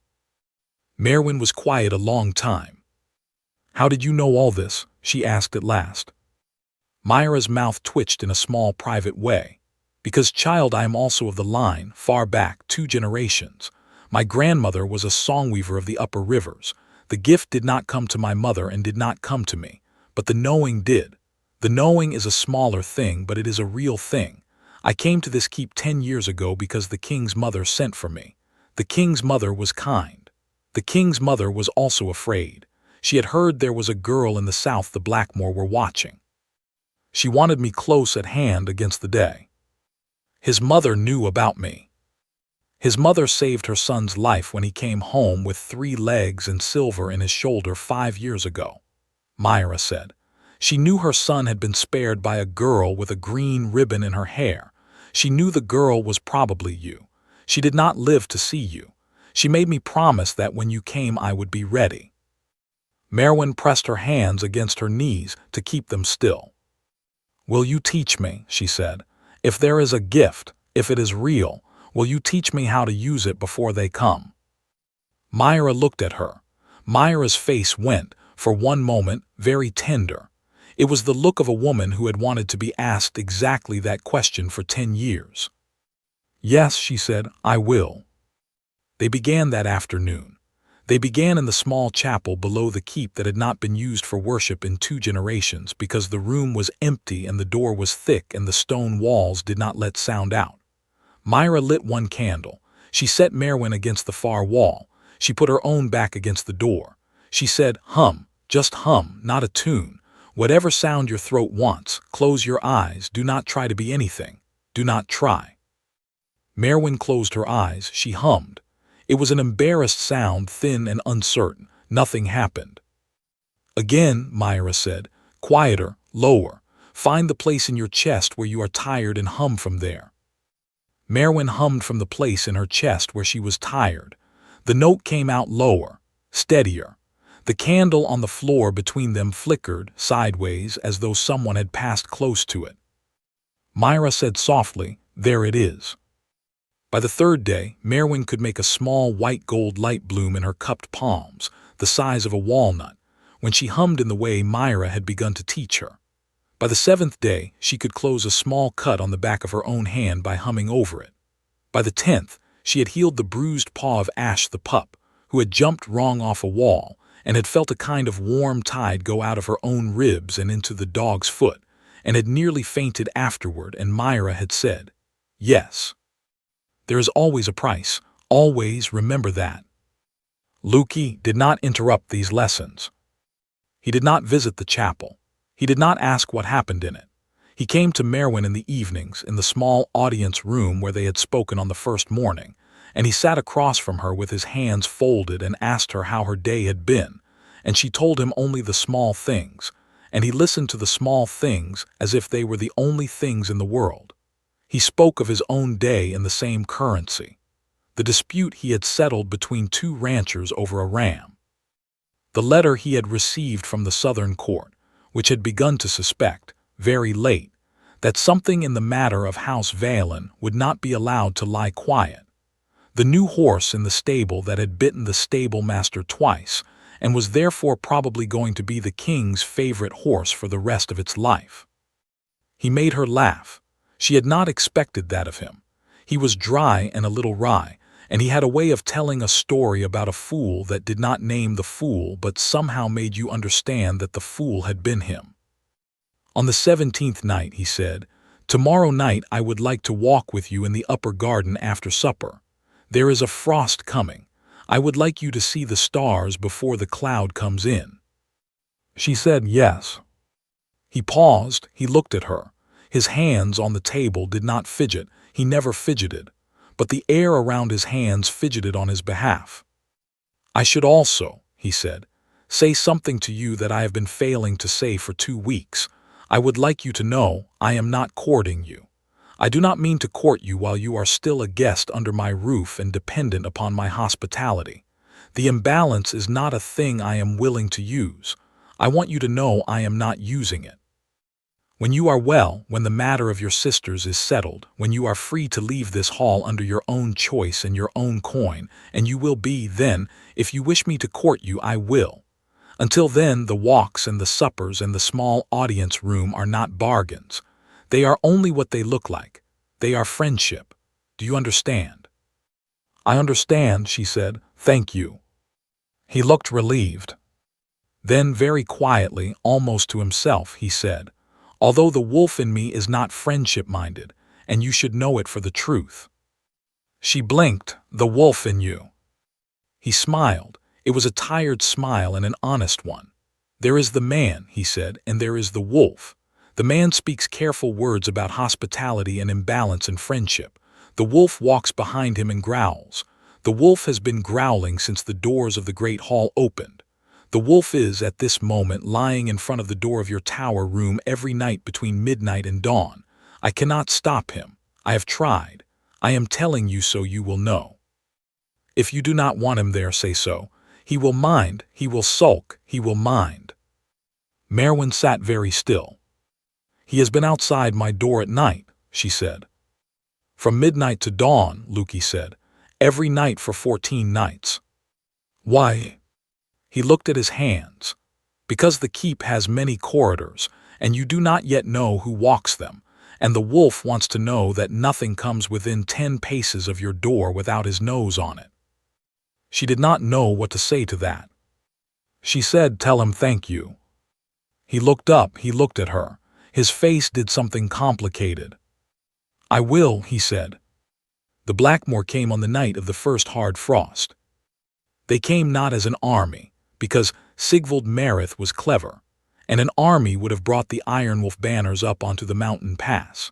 [SPEAKER 1] Maerwyn was quiet a long time. How did you know all this? She asked at last. Myra's mouth twitched in a small private way. Because, child, I am also of the line, far back, 2 generations. My grandmother was a songweaver of the upper rivers. The gift did not come to my mother and did not come to me, but the knowing did. The knowing is a smaller thing, but it is a real thing. I came to this keep 10 years ago because the king's mother sent for me. The king's mother was kind. The king's mother was also afraid. She had heard there was a girl in the south the Blackmoor were watching. She wanted me close at hand against the day. His mother knew about me. His mother saved her son's life when he came home with 3 legs and silver in his shoulder 5 years ago, Myra said. She knew her son had been spared by a girl with a green ribbon in her hair. She knew the girl was probably you. She did not live to see you. She made me promise that when you came I would be ready. Maerwyn pressed her hands against her knees to keep them still. Will you teach me, she said, if there is a gift, if it is real, will you teach me how to use it before they come? Myra looked at her. Myra's face went, for one moment, very tender. It was the look of a woman who had wanted to be asked exactly that question for 10 years. Yes, she said, I will. They began that afternoon. They began in the small chapel below the keep that had not been used for worship in 2 generations because the room was empty and the door was thick and the stone walls did not let sound out. Myra lit 1 candle. She set Maerwyn against the far wall. She put her own back against the door. She said, hum, just hum, not a tune. Whatever sound your throat wants, close your eyes, do not try to be anything. Do not try. Maerwyn closed her eyes, she hummed. It was an embarrassed sound, thin and uncertain. Nothing happened. Again, Myra said, quieter, lower. Find the place in your chest where you are tired and hum from there. Maerwyn hummed from the place in her chest where she was tired. The note came out lower, steadier. The candle on the floor between them flickered sideways as though someone had passed close to it. Myra said softly, there it is. By the 3rd day, Maerwyn could make a small white gold light bloom in her cupped palms, the size of a walnut, when she hummed in the way Myra had begun to teach her. By the 7th day, she could close a small cut on the back of her own hand by humming over it. By the 10th, she had healed the bruised paw of Ash the pup, who had jumped wrong off a wall and had felt a kind of warm tide go out of her own ribs and into the dog's foot, and had nearly fainted afterward, and Myra had said, yes. There is always a price, always remember that. Luki did not interrupt these lessons. He did not visit the chapel. He did not ask what happened in it. He came to Maerwyn in the evenings in the small audience room where they had spoken on the first morning, and he sat across from her with his hands folded and asked her how her day had been, and she told him only the small things, and he listened to the small things as if they were the only things in the world. He spoke of his own day in the same currency, the dispute he had settled between 2 ranchers over a ram, the letter he had received from the southern court, which had begun to suspect, very late, that something in the matter of House Vaelen would not be allowed to lie quiet, the new horse in the stable that had bitten the stable master twice and was therefore probably going to be the king's favorite horse for the rest of its life. He made her laugh. She had not expected that of him. He was dry and a little wry, and he had a way of telling a story about a fool that did not name the fool but somehow made you understand that the fool had been him. On the 17th night, he said, tomorrow night I would like to walk with you in the upper garden after supper. There is a frost coming. I would like you to see the stars before the cloud comes in. She said yes. He paused, he looked at her. His hands on the table did not fidget, he never fidgeted, but the air around his hands fidgeted on his behalf. I should also, he said, say something to you that I have been failing to say for 2 weeks. I would like you to know I am not courting you. I do not mean to court you while you are still a guest under my roof and dependent upon my hospitality. The imbalance is not a thing I am willing to use. I want you to know I am not using it. When you are well, when the matter of your sisters is settled, when you are free to leave this hall under your own choice and your own coin, and you will be, then, if you wish me to court you, I will. Until then, the walks and the suppers and the small audience room are not bargains. They are only what they look like. They are friendship. Do you understand? I understand, she said. Thank you. He looked relieved. Then, very quietly, almost to himself, he said, although the wolf in me is not friendship-minded, and you should know it for the truth. She blinked. The wolf in you. He smiled. It was a tired smile and an honest one. There is the man, he said, and there is the wolf. The man speaks careful words about hospitality and imbalance and friendship. The wolf walks behind him and growls. The wolf has been growling since the doors of the great hall opened. The wolf is, at this moment, lying in front of the door of your tower room every night between midnight and dawn. I cannot stop him. I have tried. I am telling you so you will know. If you do not want him there, say so. He will mind, he will sulk, he will mind. Maerwyn sat very still. He has been outside my door at night, she said. From midnight to dawn, Luki said. Every night for 14 nights. Why? He looked at his hands. Because the keep has many corridors, and you do not yet know who walks them, and the wolf wants to know that nothing comes within 10 paces of your door without his nose on it. She did not know what to say to that. She said, tell him thank you. He looked up, he looked at her. His face did something complicated. I will, he said. The Blackmoor came on the night of the first hard frost. They came not as an army, because Sigvald Marith was clever, and an army would have brought the Iron Wolf banners up onto the mountain pass.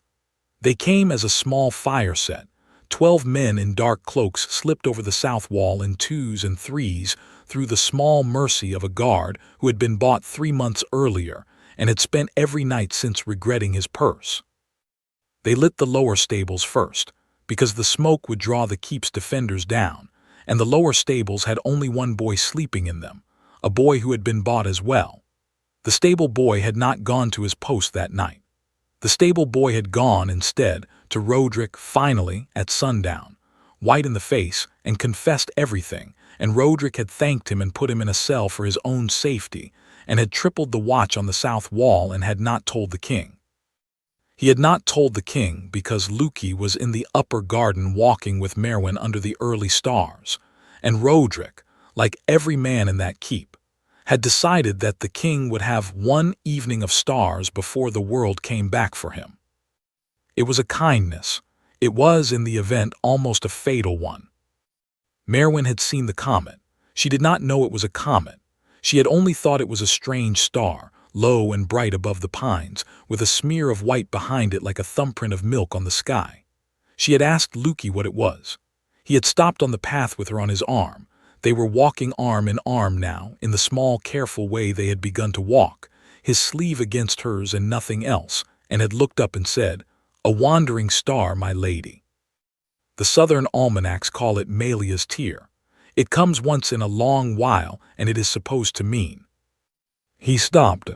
[SPEAKER 1] They came as a small fire set. 12 men in dark cloaks slipped over the south wall in 2s and 3s through the small mercy of a guard who had been bought 3 months earlier and had spent every night since regretting his purse. They lit the lower stables first, because the smoke would draw the keep's defenders down, and the lower stables had only one boy sleeping in them, a boy who had been bought as well. The stable boy had not gone to his post that night. The stable boy had gone, instead, to Roderick finally at sundown, white in the face, and confessed everything, and Roderick had thanked him and put him in a cell for his own safety, and had tripled the watch on the south wall and had not told the king. He had not told the king because Luki was in the upper garden walking with Maerwyn under the early stars, and Roderick, like every man in that keep, had decided that the king would have one evening of stars before the world came back for him. It was a kindness. It was, in the event, almost a fatal one. Maerwyn had seen the comet. She did not know it was a comet. She had only thought it was a strange star, low and bright above the pines, with a smear of white behind it like a thumbprint of milk on the sky. She had asked Luki what it was. He had stopped on the path with her on his arm. They were walking arm in arm now, in the small, careful way they had begun to walk, his sleeve against hers and nothing else, and had looked up and said, "A wandering star, my lady." The southern almanacs call it Melia's tear. It comes once in a long while, and it is supposed to mean. He stopped.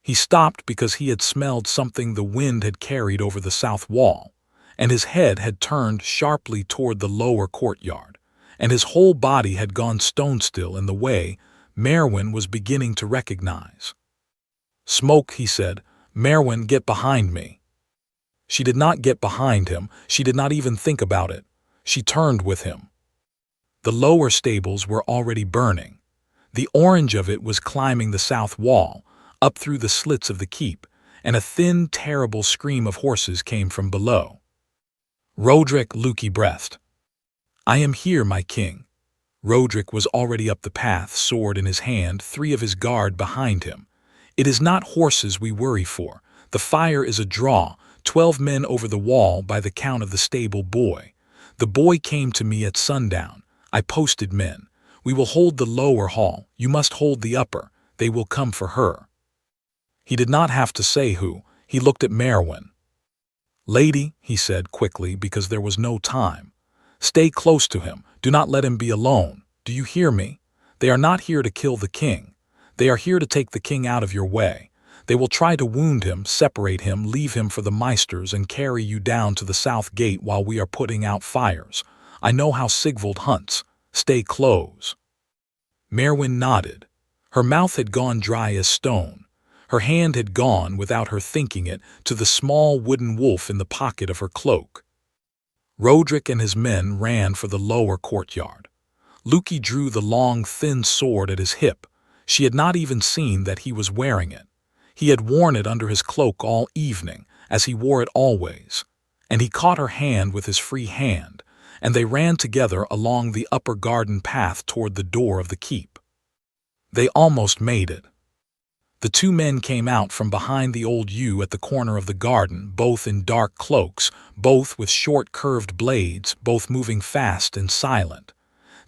[SPEAKER 1] He stopped because he had smelled something the wind had carried over the south wall, and his head had turned sharply toward the lower courtyard, and his whole body had gone stone-still in the way Maerwyn was beginning to recognize. "Smoke," he said. "Maerwyn, get behind me." She did not get behind him. She did not even think about it. She turned with him. The lower stables were already burning. The orange of it was climbing the south wall, up through the slits of the keep, and a thin, terrible scream of horses came from below. Roderick, Luki breathed. "I am here, my king." Roderick was already up the path, sword in his hand, 3 of his guard behind him. "It is not horses we worry for. The fire is a draw, 12 men over the wall by the count of the stable boy. The boy came to me at sundown. I posted men. We will hold the lower hall. You must hold the upper. They will come for her." He did not have to say who. He looked at Maerwyn. "Lady," he said quickly because there was no time. "Stay close to him. Do not let him be alone. Do you hear me? They are not here to kill the king. They are here to take the king out of your way. They will try to wound him, separate him, leave him for the Meisters, and carry you down to the south gate while we are putting out fires. I know how Sigvald hunts. Stay close." Maerwyn nodded. Her mouth had gone dry as stone. Her hand had gone, without her thinking it, to the small wooden wolf in the pocket of her cloak. Roderick and his men ran for the lower courtyard. Luki drew the long, thin sword at his hip. She had not even seen that he was wearing it. He had worn it under his cloak all evening, as he wore it always. And he caught her hand with his free hand, and they ran together along the upper garden path toward the door of the keep. They almost made it. The two men came out from behind the old yew at the corner of the garden, both in dark cloaks, both with short curved blades, both moving fast and silent.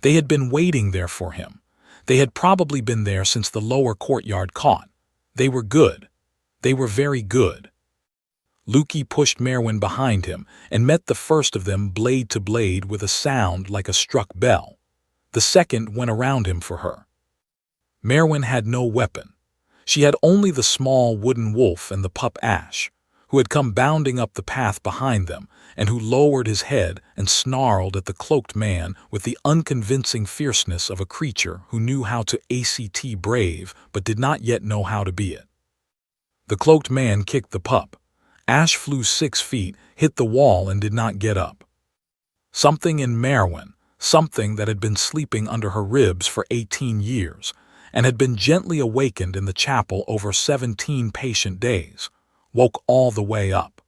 [SPEAKER 1] They had been waiting there for him. They had probably been there since the lower courtyard caught. They were good. They were very good. Luki pushed Maerwyn behind him and met the first of them blade to blade with a sound like a struck bell. The second went around him for her. Maerwyn had no weapon. She had only the small wooden wolf and the pup Ash, who had come bounding up the path behind them and who lowered his head and snarled at the cloaked man with the unconvincing fierceness of a creature who knew how to act brave but did not yet know how to be it. The cloaked man kicked the pup. Ash flew 6 feet, hit the wall, and did not get up. Something in Maerwyn, something that had been sleeping under her ribs for 18 years, and had been gently awakened in the chapel over 17 patient days, woke all the way up.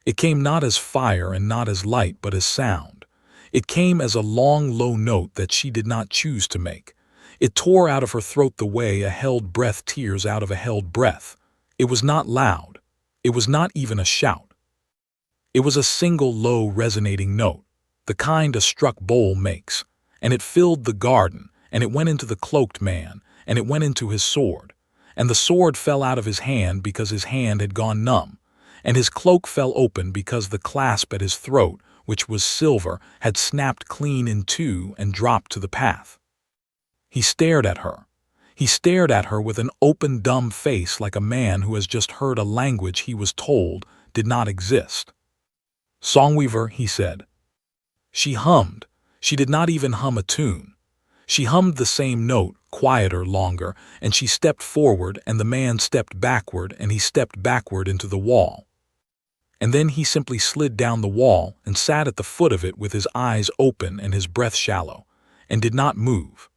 [SPEAKER 1] It came not as fire and not as light, but as sound. It came as a long, low note that she did not choose to make. It tore out of her throat the way a held breath tears out of a held breath. It was not loud. It was not even a shout. It was a single low resonating note, the kind a struck bowl makes, and it filled the garden, and it went into the cloaked man, and it went into his sword, and the sword fell out of his hand because his hand had gone numb, and his cloak fell open because the clasp at his throat, which was silver, had snapped clean in two and dropped to the path. He stared at her. He stared at her with an open, dumb face like a man who has just heard a language he was told did not exist. "Songweaver," he said. She hummed. She did not even hum a tune. She hummed the same note, quieter, longer, and she stepped forward, and the man stepped backward, and he stepped backward into the wall. And then he simply slid down the wall and sat at the foot of it with his eyes open and his breath shallow, and did not move.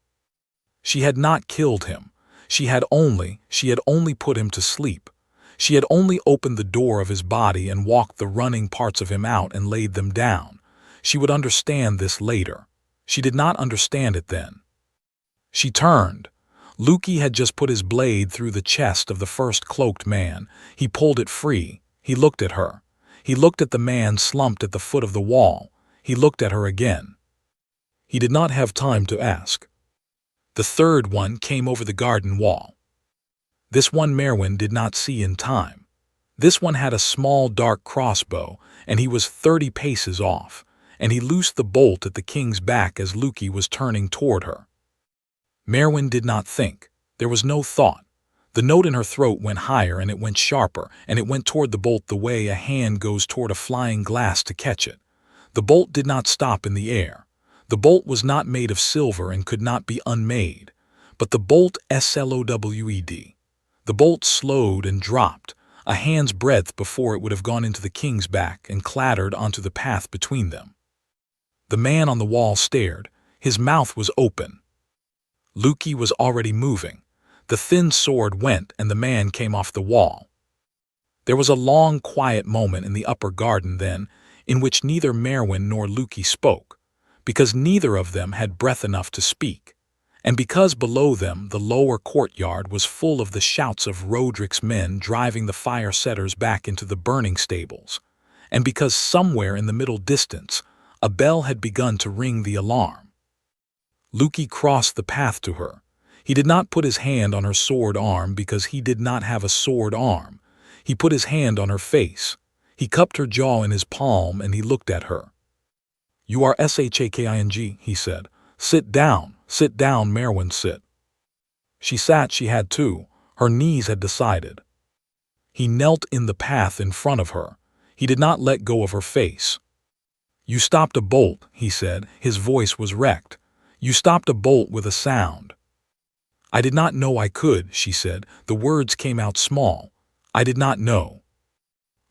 [SPEAKER 1] She had not killed him. She had only put him to sleep. She had only opened the door of his body and walked the running parts of him out and laid them down. She would understand this later. She did not understand it then. She turned. Luki had just put his blade through the chest of the first cloaked man. He pulled it free. He looked at her. He looked at the man slumped at the foot of the wall. He looked at her again. He did not have time to ask. The third one came over the garden wall. This one Maerwyn did not see in time. This one had a small dark crossbow, and he was 30 paces off, and he loosed the bolt at the king's back as Luki was turning toward her. Maerwyn did not think. There was no thought. The note in her throat went higher, and it went sharper, and it went toward the bolt the way a hand goes toward a flying glass to catch it. The bolt did not stop in the air. The bolt was not made of silver and could not be unmade, but the bolt slowed. The bolt slowed and dropped, a hand's breadth before it would have gone into the king's back and clattered onto the path between them. The man on the wall stared. His mouth was open. Luki was already moving. The thin sword went, and the man came off the wall. There was a long, quiet moment in the upper garden then, in which neither Maerwyn nor Luki spoke, because neither of them had breath enough to speak, and because below them the lower courtyard was full of the shouts of Roderick's men driving the fire-setters back into the burning stables, and because somewhere in the middle distance a bell had begun to ring the alarm. Luki crossed the path to her. He did not put his hand on her sword arm because he did not have a sword arm. He put his hand on her face. He cupped her jaw in his palm and he looked at her. "You are Shaking," he said. Sit down, Maerwyn, sit." She sat. She had to. Her knees had decided. He knelt in the path in front of her. He did not let go of her face. "You stopped a bolt," he said. His voice was wrecked. "You stopped a bolt with a sound." "I did not know I could," she said. The words came out small. "I did not know."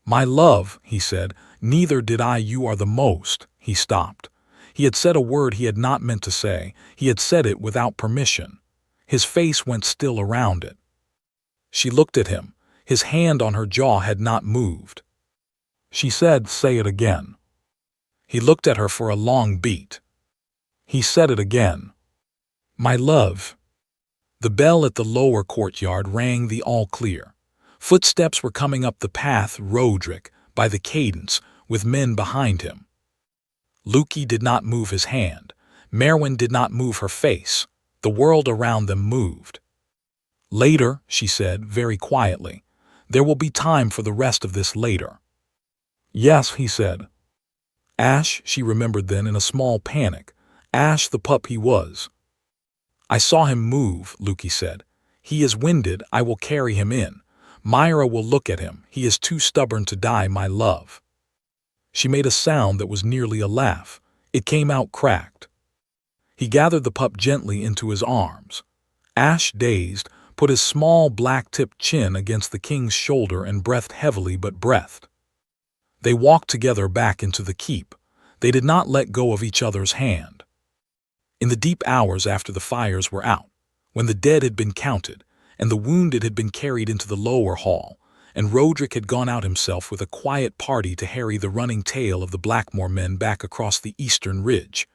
[SPEAKER 1] "My love," he said. "Neither did I. You are the most." He stopped. He had said a word he had not meant to say. He had said it without permission. His face went still around it. She looked at him. His hand on her jaw had not moved. She said, "Say it again." He looked at her for a long beat. He said it again. "My love." The bell at the lower courtyard rang the all clear. Footsteps were coming up the path, Roderick, by the cadence, with men behind him. Luki did not move his hand. Maerwyn did not move her face. The world around them moved. "Later," she said, very quietly. "There will be time for the rest of this later." "Yes," he said. Ash, she remembered then in a small panic. Ash, the pup he was. "I saw him move," Luki said. "He is winded. I will carry him in. Myra will look at him. He is too stubborn to die, my love." She made a sound that was nearly a laugh. It came out cracked. He gathered the pup gently into his arms. Ash, dazed, put his small black-tipped chin against the king's shoulder and breathed heavily but breathed. They walked together back into the keep. They did not let go of each other's hand. In the deep hours after the fires were out, when the dead had been counted, and the wounded had been carried into the lower hall, and Roderick had gone out himself with a quiet party to harry the running tail of the Blackmore men back across the eastern ridge,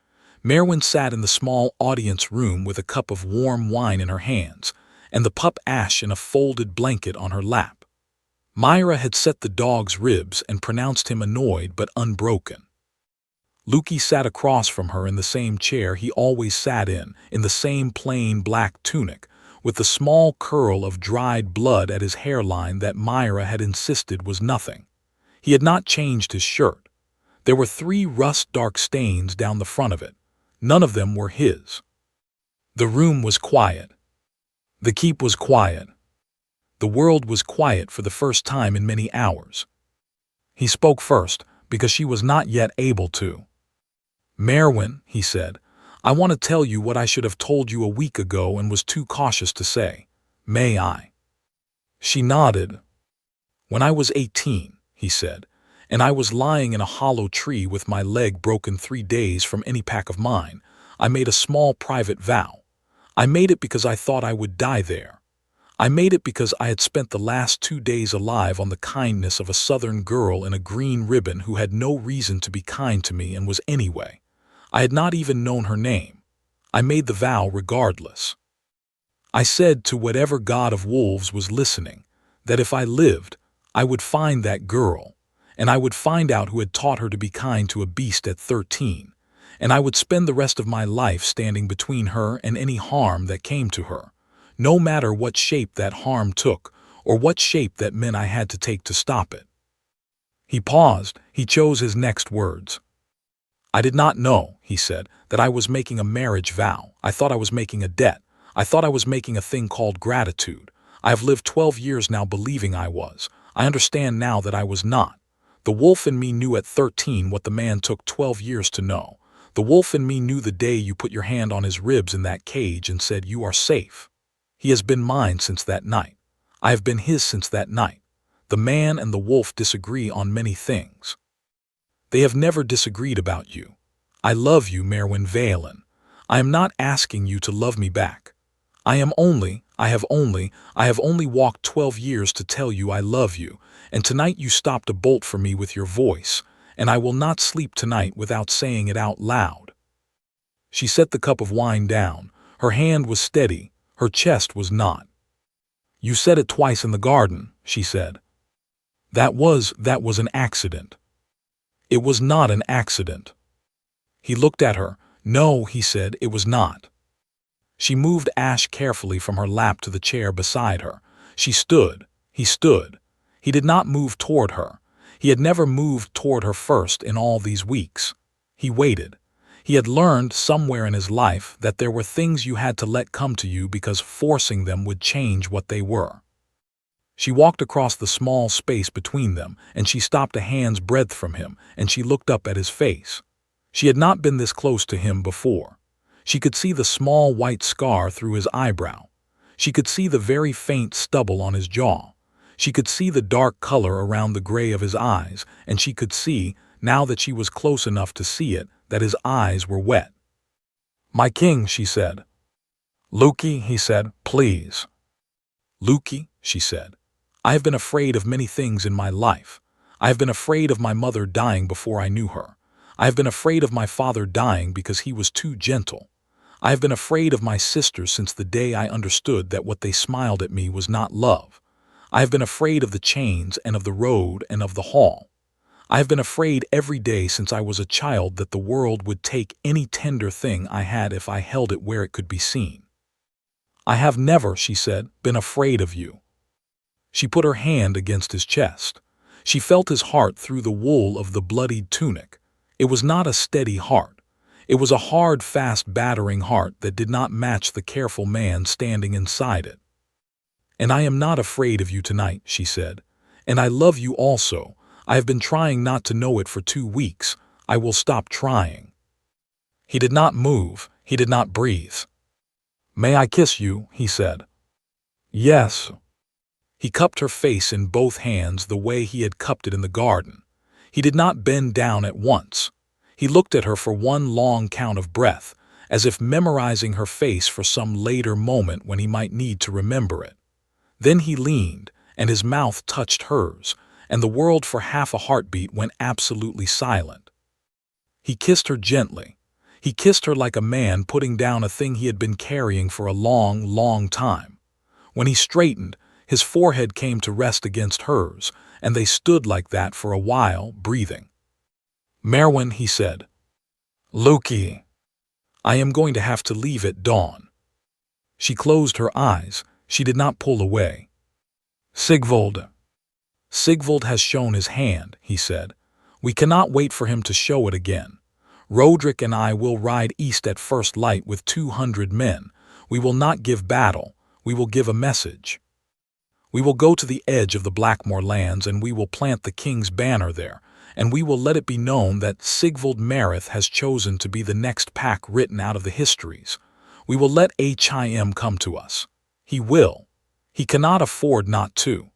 [SPEAKER 1] Maerwyn sat in the small audience room with a cup of warm wine in her hands, and the pup Ash in a folded blanket on her lap. Myra had set the dog's ribs and pronounced him annoyed but unbroken. Luki sat across from her in the same chair he always sat in the same plain black tunic, with the small curl of dried blood at his hairline that Myra had insisted was nothing. He had not changed his shirt. There were 3 rust-dark stains down the front of it. None of them were his. The room was quiet. The keep was quiet. The world was quiet for the first time in many hours. He spoke first, because she was not yet able to. "Maerwyn," he said, "I want to tell you what I should have told you a week ago and was too cautious to say. May I?" She nodded. "When I was 18, he said, and I was lying in a hollow tree with my leg broken 3 days from any pack of mine, I made a small private vow. I made it because I thought I would die there. I made it because I had spent the last 2 days alive on the kindness of a southern girl in a green ribbon who had no reason to be kind to me and was anyway. I had not even known her name. I made the vow regardless. I said to whatever god of wolves was listening that if I lived, I would find that girl, and I would find out who had taught her to be kind to a beast at 13, and I would spend the rest of my life standing between her and any harm that came to her, no matter what shape that harm took or what shape that meant I had to take to stop it." He paused. He chose his next words. "I did not know," he said, "that I was making a marriage vow. I thought I was making a debt. I thought I was making a thing called gratitude. I have lived 12 years now believing I was. I understand now that I was not. The wolf in me knew at 13 what the man took 12 years to know. The wolf in me knew the day you put your hand on his ribs in that cage and said, 'You are safe.' He has been mine since that night. I have been his since that night. The man and the wolf disagree on many things. They have never disagreed about you. I love you, Maerwyn Vaelen. I am not asking you to love me back. I have only walked 12 years to tell you I love you, and tonight you stopped a bolt for me with your voice, and I will not sleep tonight without saying it out loud." She set the cup of wine down. Her hand was steady, her chest was not. "You said it twice in the garden," she said. That was an accident." "It was not an accident." He looked at her. "No," he said, "it was not." She moved Ash carefully from her lap to the chair beside her. She stood. He stood. He did not move toward her. He had never moved toward her first in all these weeks. He waited. He had learned somewhere in his life that there were things you had to let come to you because forcing them would change what they were. She walked across the small space between them, and she stopped a hand's breadth from him, and she looked up at his face. She had not been this close to him before. She could see the small white scar through his eyebrow. She could see the very faint stubble on his jaw. She could see the dark color around the gray of his eyes, and she could see, now that she was close enough to see it, that his eyes were wet. "My king," she said. "Luki," he said, "please." "Luki," she said, "I have been afraid of many things in my life. I have been afraid of my mother dying before I knew her. I have been afraid of my father dying because he was too gentle. I have been afraid of my sisters since the day I understood that what they smiled at me was not love. I have been afraid of the chains and of the road and of the hall. I have been afraid every day since I was a child that the world would take any tender thing I had if I held it where it could be seen. I have never," she said, "been afraid of you." She put her hand against his chest. She felt his heart through the wool of the bloodied tunic. It was not a steady heart. It was a hard, fast, battering heart that did not match the careful man standing inside it. "And I am not afraid of you tonight," she said. "And I love you also. I have been trying not to know it for 2 weeks. I will stop trying." He did not move. He did not breathe. "May I kiss you?" he said. "Yes." He cupped her face in both hands the way he had cupped it in the garden. He did not bend down at once. He looked at her for one long count of breath, as if memorizing her face for some later moment when he might need to remember it. Then he leaned, and his mouth touched hers, and the world for half a heartbeat went absolutely silent. He kissed her gently. He kissed her like a man putting down a thing he had been carrying for a long, long time. When he straightened, his forehead came to rest against hers, and they stood like that for a while, breathing. "Maerwyn," he said. "Luki, I am going to have to leave at dawn." She closed her eyes. She did not pull away. "Sigvald." "Sigvald has shown his hand," he said. "We cannot wait for him to show it again. Roderick and I will ride east at first light with 200 men. We will not give battle. We will give a message. We will go to the edge of the Blackmoor lands, and we will plant the king's banner there, and we will let it be known that Sigvald Mareth has chosen to be the next pack written out of the histories. We will let him come to us. He will. He cannot afford not to."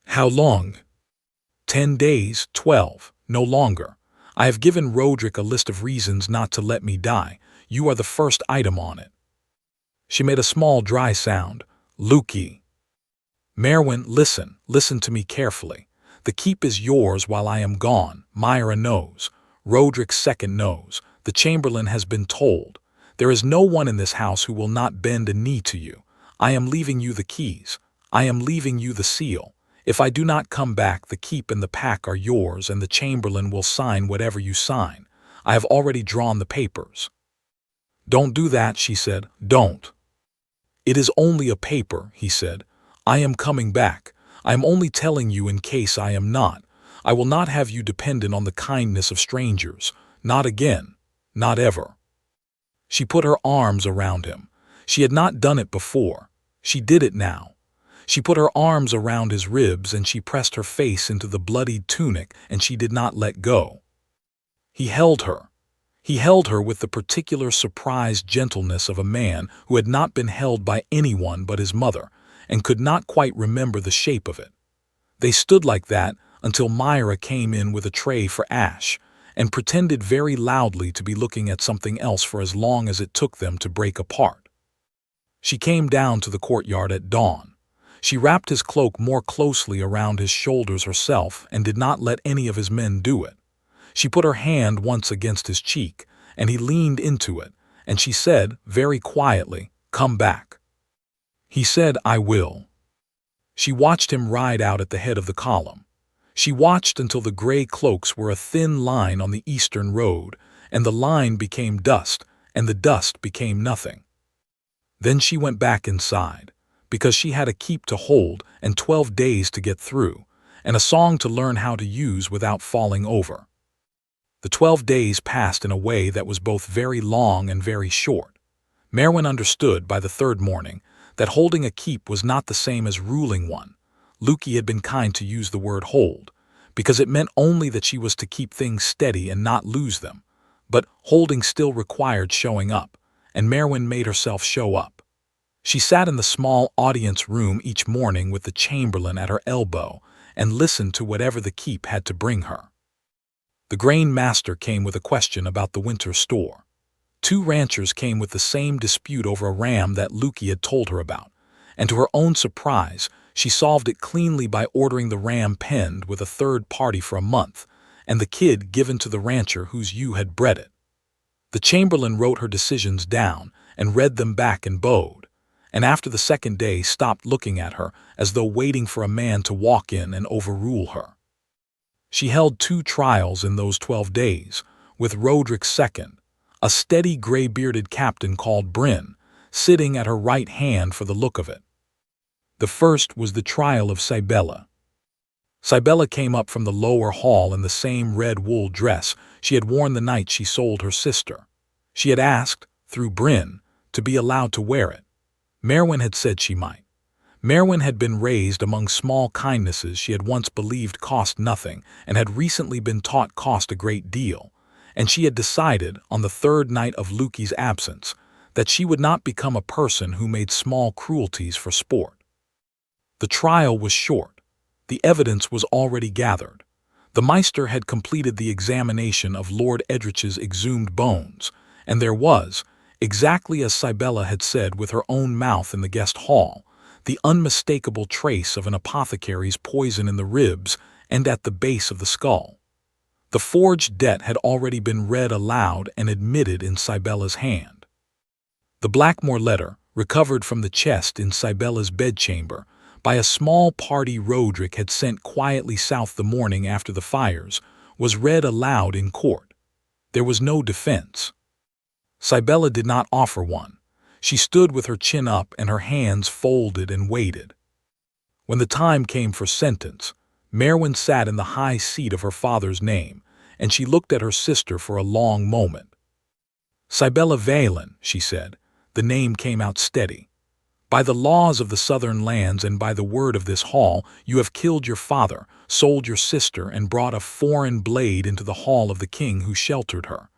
[SPEAKER 1] "How long?" 10 days, 12, no longer. I have given Roderick a list of reasons not to let me die. You are the first item on it." She made a small dry sound. "Luki." "Maerwyn, listen to me carefully. The keep is yours while I am gone. Myra knows. Roderick's second knows. The Chamberlain has been told. There is no one in this house who will not bend a knee to you. I am leaving you the keys. I am leaving you the seal. If I do not come back, the keep and the pack are yours, and the Chamberlain will sign whatever you sign. I have already drawn the papers." "Don't do that," she said. "Don't." "It is only a paper," he said. "I am coming back. I am only telling you in case I am not. I will not have you dependent on the kindness of strangers. Not again. Not ever." She put her arms around him. She had not done it before. She did it now. She put her arms around his ribs, and she pressed her face into the bloodied tunic, and she did not let go. He held her. He held her with the particular surprised gentleness of a man who had not been held by anyone but his mother, and could not quite remember the shape of it. They stood like that until Myra came in with a tray for Ash, and pretended very loudly to be looking at something else for as long as it took them to break apart. She came down to the courtyard at dawn. She wrapped his cloak more closely around his shoulders herself and did not let any of his men do it. She put her hand once against his cheek, and he leaned into it, and she said, very quietly, "Come back." He said, "I will." She watched him ride out at the head of the column. She watched until the gray cloaks were a thin line on the eastern road, and the line became dust, and the dust became nothing. Then she went back inside, because she had a keep to hold and 12 days to get through, and a song to learn how to use without falling over. The 12 days passed in a way that was both very long and very short. Maerwyn understood by the third morning that holding a keep was not the same as ruling one. Luki had been kind to use the word hold, because it meant only that she was to keep things steady and not lose them. But holding still required showing up, and Maerwyn made herself show up. She sat in the small audience room each morning with the chamberlain at her elbow and listened to whatever the keep had to bring her. The grain master came with a question about the winter store. 2 ranchers came with the same dispute over a ram that Luki had told her about, and to her own surprise, she solved it cleanly by ordering the ram penned with a third party for a month, and the kid given to the rancher whose ewe had bred it. The chamberlain wrote her decisions down and read them back and bowed, and after the second day stopped looking at her as though waiting for a man to walk in and overrule her. She held 2 trials in those 12 days, with Roderick's second, a steady gray-bearded captain called Bryn, sitting at her right hand for the look of it. The first was the trial of Cybele. Cybele came up from the lower hall in the same red wool dress she had worn the night she sold her sister. She had asked, through Bryn, to be allowed to wear it. Maerwyn had said she might. Maerwyn had been raised among small kindnesses she had once believed cost nothing and had recently been taught cost a great deal, and she had decided, on the third night of Luki's absence, that she would not become a person who made small cruelties for sport. The trial was short. The evidence was already gathered. The Meister had completed the examination of Lord Edrich's exhumed bones, and there was, exactly as Cybele had said with her own mouth in the guest hall, the unmistakable trace of an apothecary's poison in the ribs and at the base of the skull. The forged debt had already been read aloud and admitted in Cybele's hand. The Blackmore letter, recovered from the chest in Cybele's bedchamber by a small party Roderick had sent quietly south the morning after the fires, was read aloud in court. There was no defense. Cybele did not offer one. She stood with her chin up and her hands folded and waited. When the time came for sentence, Maerwyn sat in the high seat of her father's name, and she looked at her sister for a long moment. Cybele Vaelen, she said. The name came out steady. By the laws of the southern lands and by the word of this hall, you have killed your father, sold your sister, and brought a foreign blade into the hall of the king who sheltered her.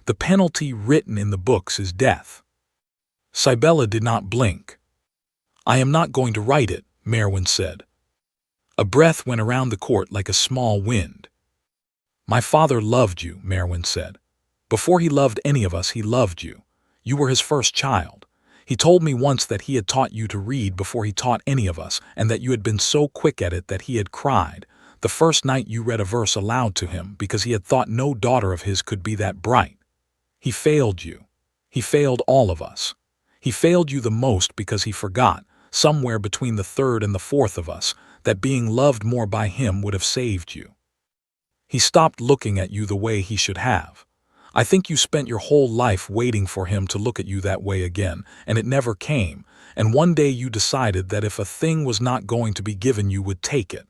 [SPEAKER 1] The penalty written in the books is death. Cybele did not blink. I am not going to write it, Maerwyn said. A breath went around the court like a small wind. My father loved you, Maerwyn said. Before he loved any of us, he loved you. You were his first child. He told me once that he had taught you to read before he taught any of us, and that you had been so quick at it that he had cried the first night you read a verse aloud to him because he had thought no daughter of his could be that bright. He failed you. He failed all of us. He failed you the most because he forgot, somewhere between the third and the fourth of us, that being loved more by him would have saved you. He stopped looking at you the way he should have. I think you spent your whole life waiting for him to look at you that way again, and it never came, and one day you decided that if a thing was not going to be given you would take it.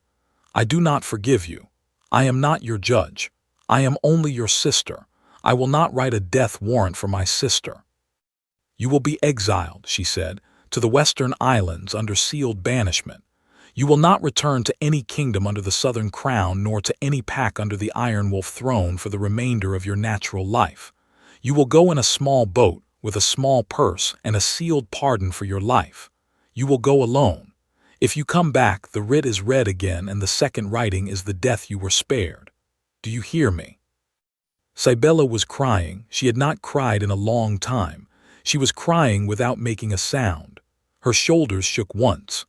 [SPEAKER 1] I do not forgive you. I am not your judge. I am only your sister. I will not write a death warrant for my sister. You will be exiled, she said, to the Western Islands under sealed banishment. You will not return to any kingdom under the Southern Crown nor to any pack under the Iron Wolf throne for the remainder of your natural life. You will go in a small boat with a small purse and a sealed pardon for your life. You will go alone. If you come back, the writ is read again and the second writing is the death you were spared. Do you hear me? Cybele was crying. She had not cried in a long time. She was crying without making a sound. Her shoulders shook once.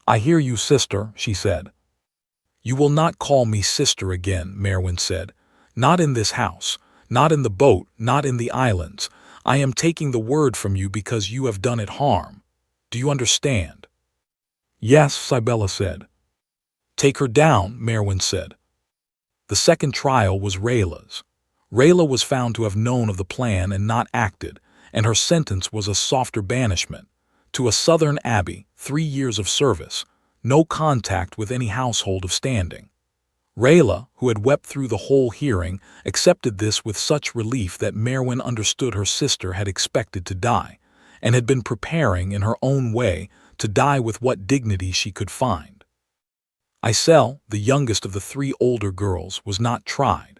[SPEAKER 1] I hear you, sister, she said. You will not call me sister again, Maerwyn said. Not in this house, not in the boat, not in the islands. I am taking the word from you because you have done it harm. Do you understand? Yes, Cybele said. Take her down, Maerwyn said. The second trial was Rayla's. Rayla was found to have known of the plan and not acted, and her sentence was a softer banishment. To a southern abbey, 3 years of service. no contact with any household of standing. Rayla, who had wept through the whole hearing, accepted this with such relief that Maerwyn understood her sister had expected to die, and had been preparing in her own way to die with what dignity she could find. Isel, the youngest of the three older girls, was not tried.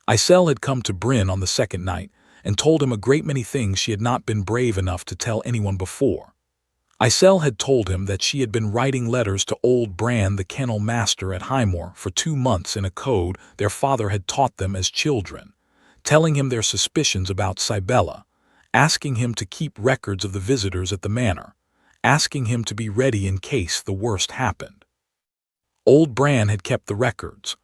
[SPEAKER 1] Isel had come to Bryn on the second night and told him a great many things she had not been brave enough to tell anyone before. Isel had told him that she had been writing letters to old Bran the kennel master at Highmoor for 2 months in a code their father had taught them as children, telling him their suspicions about Cybella, asking him to keep records of the visitors at the manor, asking him to be ready in case the worst happened. Old Bran had kept the records.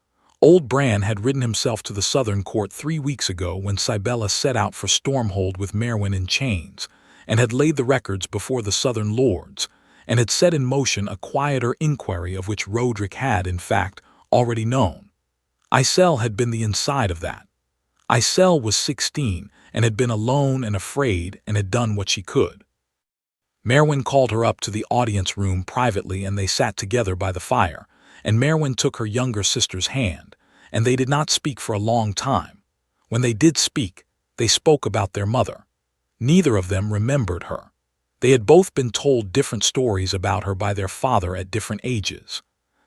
[SPEAKER 1] Old Bran had ridden himself to the southern court 3 weeks ago when Cybella set out for Stormhold with Maerwyn in chains, and had laid the records before the southern lords, and had set in motion a quieter inquiry of which Roderick had, in fact, already known. Isel had been the inside of that. Isel was 16 and had been alone and afraid and had done what she could. Maerwyn called her up to the audience room privately, and they sat together by the fire, and Maerwyn took her younger sister's hand, and they did not speak for a long time. When they did speak, they spoke about their mother. Neither of them remembered her. They had both been told different stories about her by their father at different ages.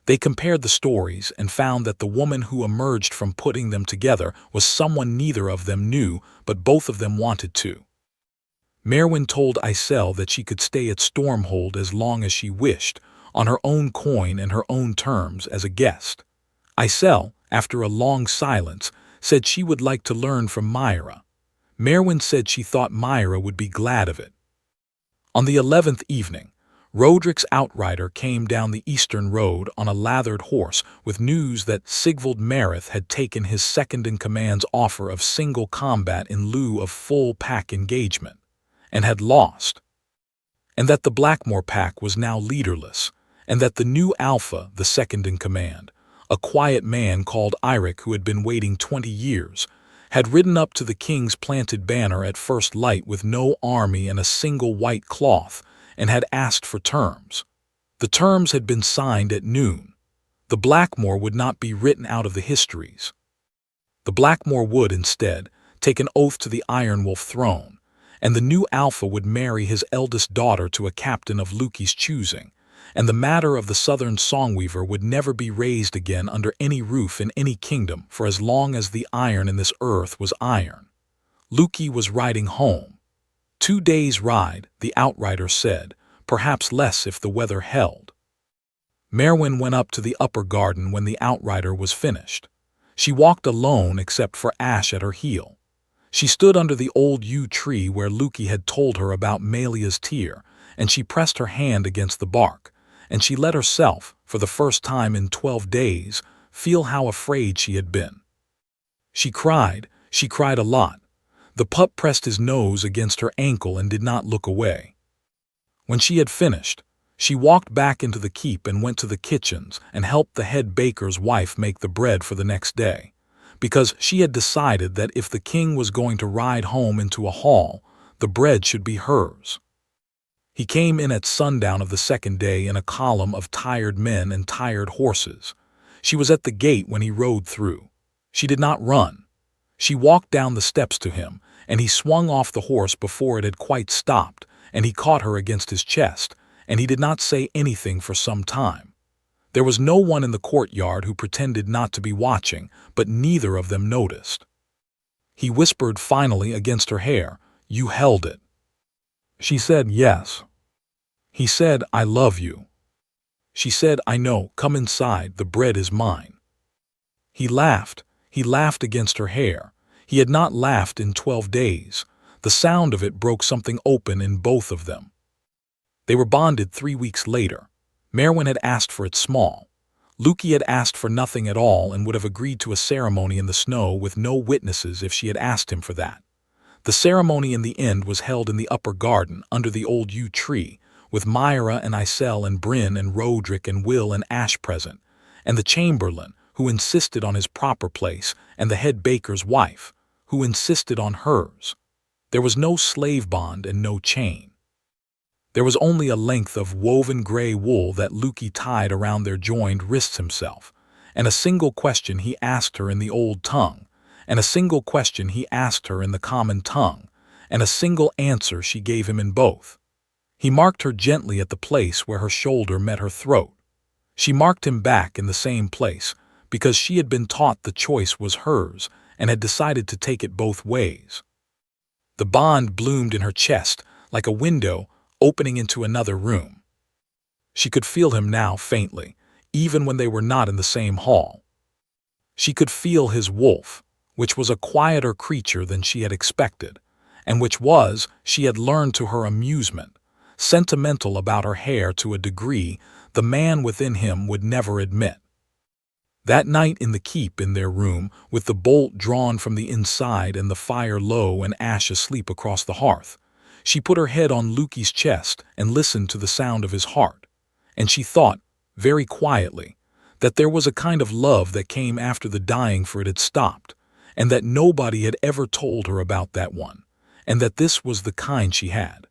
[SPEAKER 1] They compared the stories and found that the woman who emerged from putting them together was someone neither of them knew, but both of them wanted to. Maerwyn told Isel that she could stay at Stormhold as long as she wished, on her own coin and her own terms as a guest. Isel, after a long silence, said she would like to learn from Myra. Maerwyn said she thought Myra would be glad of it. On the 11th evening, Roderick's outrider came down the eastern road on a lathered horse with news that Sigvald Marith had taken his second-in-command's offer of single combat in lieu of full-pack engagement, and had lost, and that the Blackmoor pack was now leaderless, and that the new Alpha, the second-in-command, a quiet man called Eirik who had been waiting 20 years, had ridden up to the king's planted banner at first light with no army and a single white cloth, and had asked for terms. The terms had been signed at noon. The Blackmoor would not be written out of the histories. The Blackmoor would, instead, take an oath to the Iron Wolf throne, and the new Alpha would marry his eldest daughter to a captain of Luki's choosing, and the matter of the southern songweaver would never be raised again under any roof in any kingdom for as long as the iron in this earth was iron. Luki was riding home. 2 days' ride, the outrider said, perhaps less if the weather held. Maerwyn went up to the upper garden when the outrider was finished. She walked alone except for Ash at her heel. She stood under the old yew tree where Luki had told her about Melia's tear, and she pressed her hand against the bark, and she let herself, for the first time in 12 days, feel how afraid she had been. She cried a lot. The pup pressed his nose against her ankle and did not look away. When she had finished, she walked back into the keep and went to the kitchens and helped the head baker's wife make the bread for the next day, because she had decided that if the king was going to ride home into a hall, the bread should be hers. He came in at sundown of the second day in a column of tired men and tired horses. She was at the gate when he rode through. She did not run. She walked down the steps to him, and he swung off the horse before it had quite stopped, and he caught her against his chest, and he did not say anything for some time. There was no one in the courtyard who pretended not to be watching, but neither of them noticed. He whispered finally against her hair, "You held it." She said, "Yes." He said, "I love you." She said, "I know, come inside, the bread is mine." He laughed against her hair. He had not laughed in 12 days. The sound of it broke something open in both of them. They were bonded 3 weeks later. Maerwyn had asked for it small. Luki had asked for nothing at all and would have agreed to a ceremony in the snow with no witnesses if she had asked him for that. The ceremony in the end was held in the upper garden under the old yew tree, with Myra and Isel and Bryn and Roderick and Will and Ash present, and the chamberlain, who insisted on his proper place, and the head baker's wife, who insisted on hers. There was no slave bond and no chain. There was only a length of woven gray wool that Luki tied around their joined wrists himself, and a single question he asked her in the old tongue, and a single question he asked her in the common tongue, and a single answer she gave him in both. He marked her gently at the place where her shoulder met her throat. She marked him back in the same place, because she had been taught the choice was hers and had decided to take it both ways. The bond bloomed in her chest like a window opening into another room. She could feel him now faintly, even when they were not in the same hall. She could feel his wolf, which was a quieter creature than she had expected, and which was, she had learned to her amusement, sentimental about her hair to a degree the man within him would never admit. That night in the keep in their room, with the bolt drawn from the inside and the fire low and Ash asleep across the hearth, she put her head on Luki's chest and listened to the sound of his heart, and she thought, very quietly, that there was a kind of love that came after the dying for it had stopped, and that nobody had ever told her about that one, and that this was the kind she had.